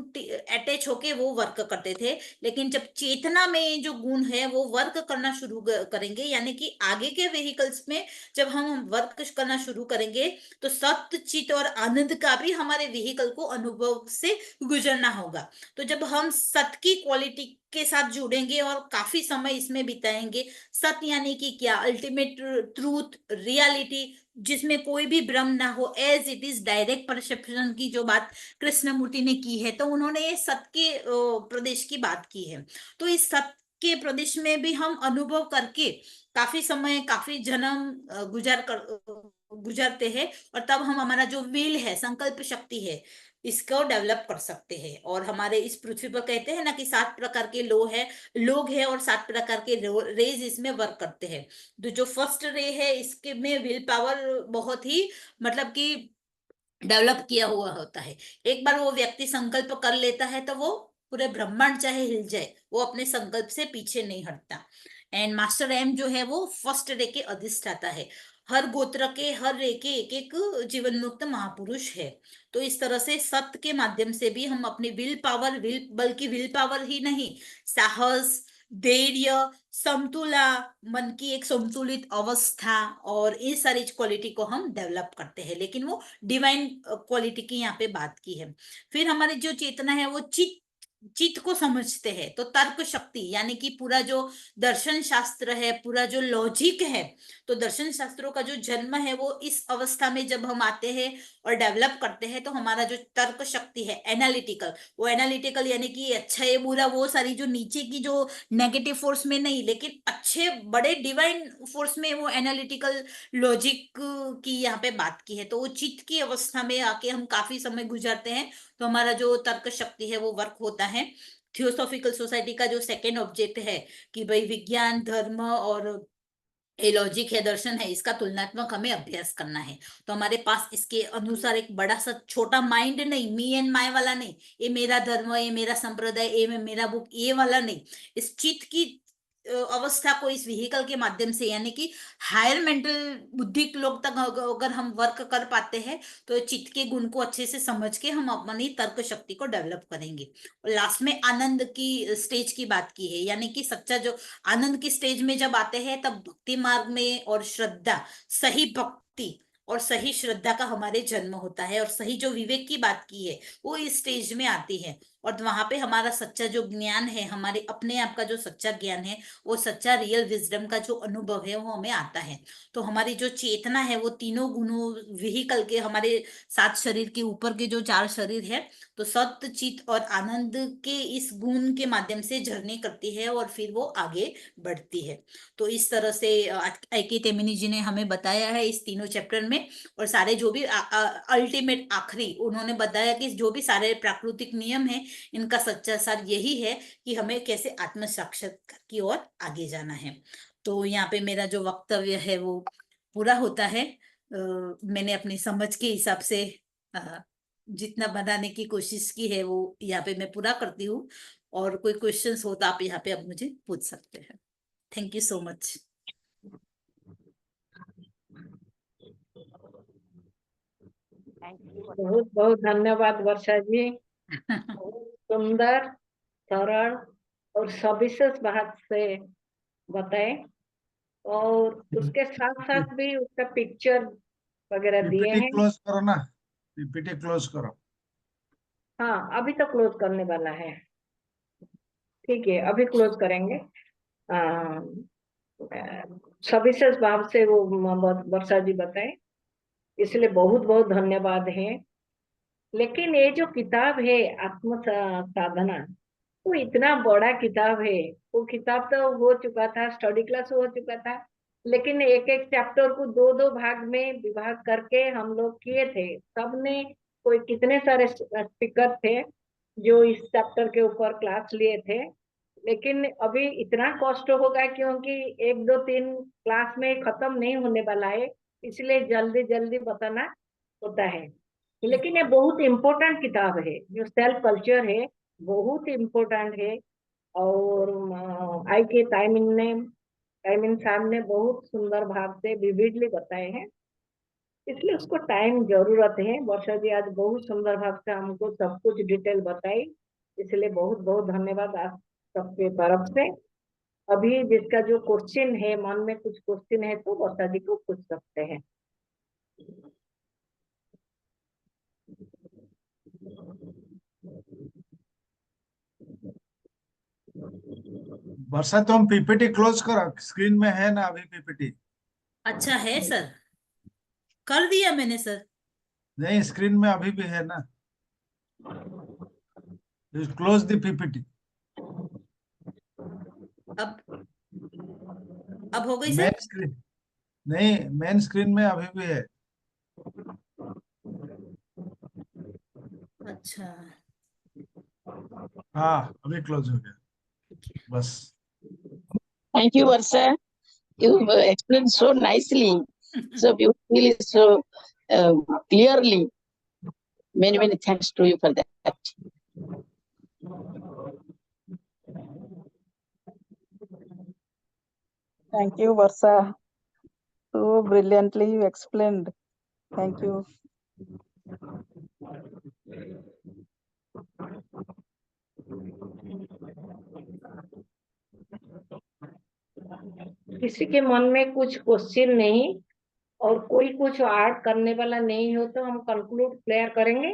अटैच होके वो वर्क करते थे, लेकिन जब चेतना में जो गुण है वो वर्क करना शुरू करेंगे, यानी कि आगे के व्हीकल्स में जब हम वर्क करना शुरू करेंगे, तो सत्य, चित और आनंद का भी हमारे व्हीकल को अनुभव से गुजरना होगा। तो जब हम सत्य की क्वालिटी के साथ जुड़ेंगे और काफी समय इसमें बिताएंगे, सत्य यानी कि क्या, अल्टीमेट ट्रूथ, रियलिटी, जिसमें कोई भी भ्रम ना हो, as it is, direct perception की जो बात कृष्णमूर्ति ने की है, तो उन्होंने ये सत्य के प्रदेश की बात की है। तो इस सत्य के प्रदेश में भी हम अनुभव करके काफी समय, काफी जन्म गुजरते हैं, और तब हम हमारा जो विल है, संकल्प शक्ति है, इसको डेवलप कर सकते हैं। और हमारे इस पृथ्वी पर कहते हैं ना कि 7 प्रकार के लोग हैं और 7 प्रकार के रेज इसमें वर्क करते हैं। तो जो फर्स्ट रे है, इसके में विल पावर बहुत ही, मतलब कि डेवलप किया हुआ होता है। एक बार वो व्यक्ति संकल्प कर लेता है तो वो पूरे ब्रह्मांड चाहे हिल जाए, वो अपने संकल्प से पीछे नहीं हटता। एंड मास्टर एम जो है वो फर्स्ट रे के अधिष्ठाता है। हर गोत्र के, हर रे के एक एक जीवन मुक्त महापुरुष है। तो इस तरह से सत्य के माध्यम से भी हम अपनी विल पावर, बल्कि विल पावर ही नहीं, साहस, धैर्य, समतुला, मन की एक संतुलित अवस्था, और इस सारी क्वालिटी को हम डेवलप करते हैं। लेकिन वो डिवाइन क्वालिटी की यहाँ पे बात की है। फिर हमारी जो चेतना है वो चित्त को समझते हैं। तो तर्क शक्ति, यानी कि पूरा जो दर्शन शास्त्र है, पूरा जो लॉजिक है, तो दर्शन शास्त्रों का जो जन्म है वो इस अवस्था में जब हम आते हैं और डेवलप करते हैं, तो हमारा जो तर्क शक्ति है, एनालिटिकल, वो एनालिटिकल यानी कि अच्छा ये बुरा, वो सारी जो नीचे की जो नेगेटिव फोर्स में नहीं, लेकिन अच्छे बड़े डिवाइन फोर्स में वो एनालिटिकल लॉजिक की यहाँ पे बात की है। तो वो चित्त की अवस्था में आके हम काफी समय गुजारते हैं, तो हमारा जो तर्क शक्ति है वो वर्क होता है। थियोसॉफिकल सोसाइटी का जो सेकेंड ऑब्जेक्ट है कि भाई विज्ञान, धर्म और ये लॉजिक है, दर्शन है, इसका तुलनात्मक हमें अभ्यास करना है। तो हमारे पास इसके अनुसार एक बड़ा सा छोटा माइंड नहीं, मी एंड माई वाला नहीं, ये मेरा धर्म, ये मेरा संप्रदाय, ये मेरा बुक, ये वाला नहीं। इस चित्त की अवस्था को इस व्हीकल के माध्यम से, यानी कि हायर मेंटल बुद्धि के लोग तक अगर हम वर्क कर पाते हैं, तो चित्त के गुण को अच्छे से समझ के हम अपनी तर्क शक्ति को डेवलप करेंगे। और लास्ट में आनंद की स्टेज की बात की है, यानी कि सच्चा जो आनंद की स्टेज में जब आते हैं, तब भक्ति मार्ग में और श्रद्धा, सही भक्ति और सही श्रद्धा का हमारे जन्म होता है, और सही जो विवेक की बात की है वो इस स्टेज में आती है। और वहां पे हमारा सच्चा जो ज्ञान है, हमारे अपने आप का जो सच्चा ज्ञान है, वो सच्चा रियल विजडम का जो अनुभव है वो हमें आता है। तो हमारी जो चेतना है वो तीनों गुणों, व्हीकल के, हमारे 7 शरीर के ऊपर के जो 4 शरीर है, तो सत्य, चित और आनंद के इस गुण के माध्यम से झरने करती है और फिर वो आगे बढ़ती है। तो इस तरह से आईके तेमिनी जी ने हमें बताया है इस तीनों चैप्टर में। और सारे जो भी अल्टीमेट आखिरी उन्होंने बताया कि जो भी सारे प्राकृतिक नियम है, इनका सच्चा सार यही है कि हमें कैसे आत्म साक्षात्कार की ओर आगे जाना है। तो यहाँ पे मेरा जो वक्तव्य है वो पूरा होता है। मैंने अपनी समझ के हिसाब से अ, जितना बनाने की कोशिश की है वो यहाँ पे मैं पूरा करती हूँ। और कोई क्वेश्चंस हो तो आप यहाँ पे अब मुझे पूछ सकते हैं। Thank you so much. बहुत बहुत धन्यवाद वर्षा जी। बहुत सुंदर, सरल और सविशेष बात से बताए, और उसके साथ साथ भी उसका पिक्चर वगैरह दिए पीपीटी हैं। क्लोज करो ना, पीपीटी क्लोज करो। हाँ, अभी तो क्लोज करने वाला है। ठीक है, अभी क्लोज करेंगे। सविशेष भाव से वो वर्षा जी बताए, इसलिए बहुत बहुत धन्यवाद है। लेकिन ये जो किताब है आत्म साधना, वो इतना बड़ा किताब है। वो किताब तो हो चुका था, स्टडी क्लास हो चुका था, लेकिन एक एक चैप्टर को दो दो भाग में विभाग करके हम लोग किए थे सबने। कोई कितने सारे स्पीकर थे जो इस चैप्टर के ऊपर क्लास लिए थे। लेकिन अभी इतना कॉस्ट होगा क्योंकि एक दो तीन क्लास में खत्म नहीं होने वाला है, इसलिए जल्दी जल्दी बताना होता है। लेकिन ये बहुत इम्पोर्टेंट किताब है, जो सेल्फ कल्चर है बहुत इम्पोर्टेंट है। और आई के टाइमिन साहब ने बहुत सुंदर भाव से विविडली बताए हैं, इसलिए उसको टाइम जरूरत है। वर्षा जी आज बहुत सुंदर भाव से हमको सब कुछ डिटेल बताई, इसलिए बहुत बहुत धन्यवाद आप सबके तरफ से। अभी जिसका जो क्वेश्चन है, मन में कुछ क्वेश्चन है तो वर्षा जी को पूछ सकते हैं। वर्षा तुम पीपीटी क्लोज करो, स्क्रीन में है ना अभी पीपीटी? अच्छा है सर, कर दिया मैंने सर। नहीं, स्क्रीन में अभी भी है ना, क्लोज द पीपीटी। अब अब हो गई मेन सर। स्क्रीन, नहीं मेन स्क्रीन में अभी भी है। अच्छा हाँ अभी क्लोज हो गया, ठीक है। बस। Thank you, Varsha. You explained so nicely, so beautifully, so clearly. Many, many thanks to you for that. Thank you, Varsha. So brilliantly you explained. Thank you. किसी के मन में कुछ क्वेश्चन नहीं और कोई कुछ ऐड करने वाला नहीं हो तो हम कंक्लूड क्लियर करेंगे।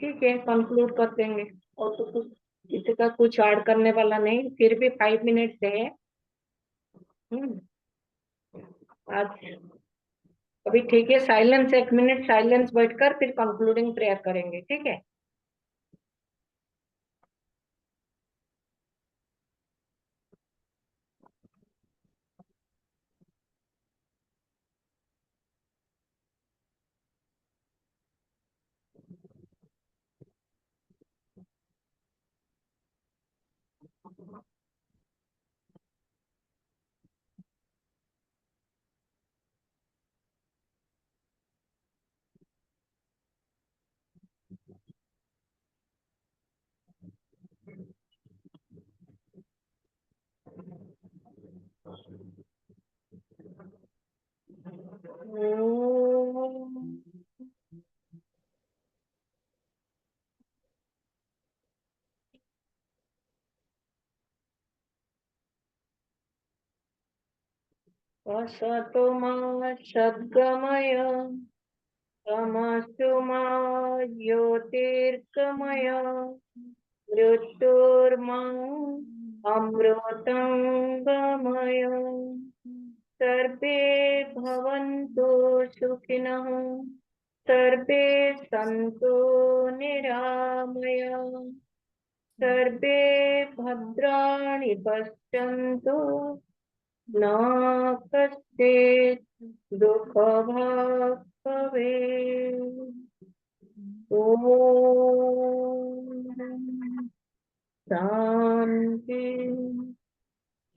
ठीक है, कंक्लूड कर देंगे। और तो कुछ किसी का कुछ ऐड करने वाला नहीं, फिर भी 5 मिनट है। हम्म, आज अभी ठीक है, साइलेंस 1 मिनट साइलेंस बैठकर फिर कंक्लूडिंग प्रेयर करेंगे, ठीक है। असतो मा सद्गमय तमस्तु मा ज्योतिर्गमय मृत्युर्मा अमृतं गमय। सर्वे भवन्तु सुखिनः, सर्वे सन्तु निरामया, सर्वे भद्राणि पश्यन्तु, न कश्चित् दुःखभाग् भवेत्। ॐ शान्ति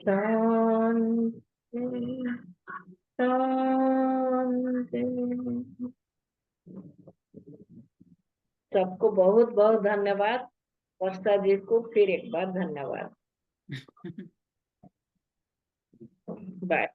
शान्ति शान्ति। सबको बहुत बहुत धन्यवाद। वर्षा जी को फिर एक बार धन्यवाद। बाय।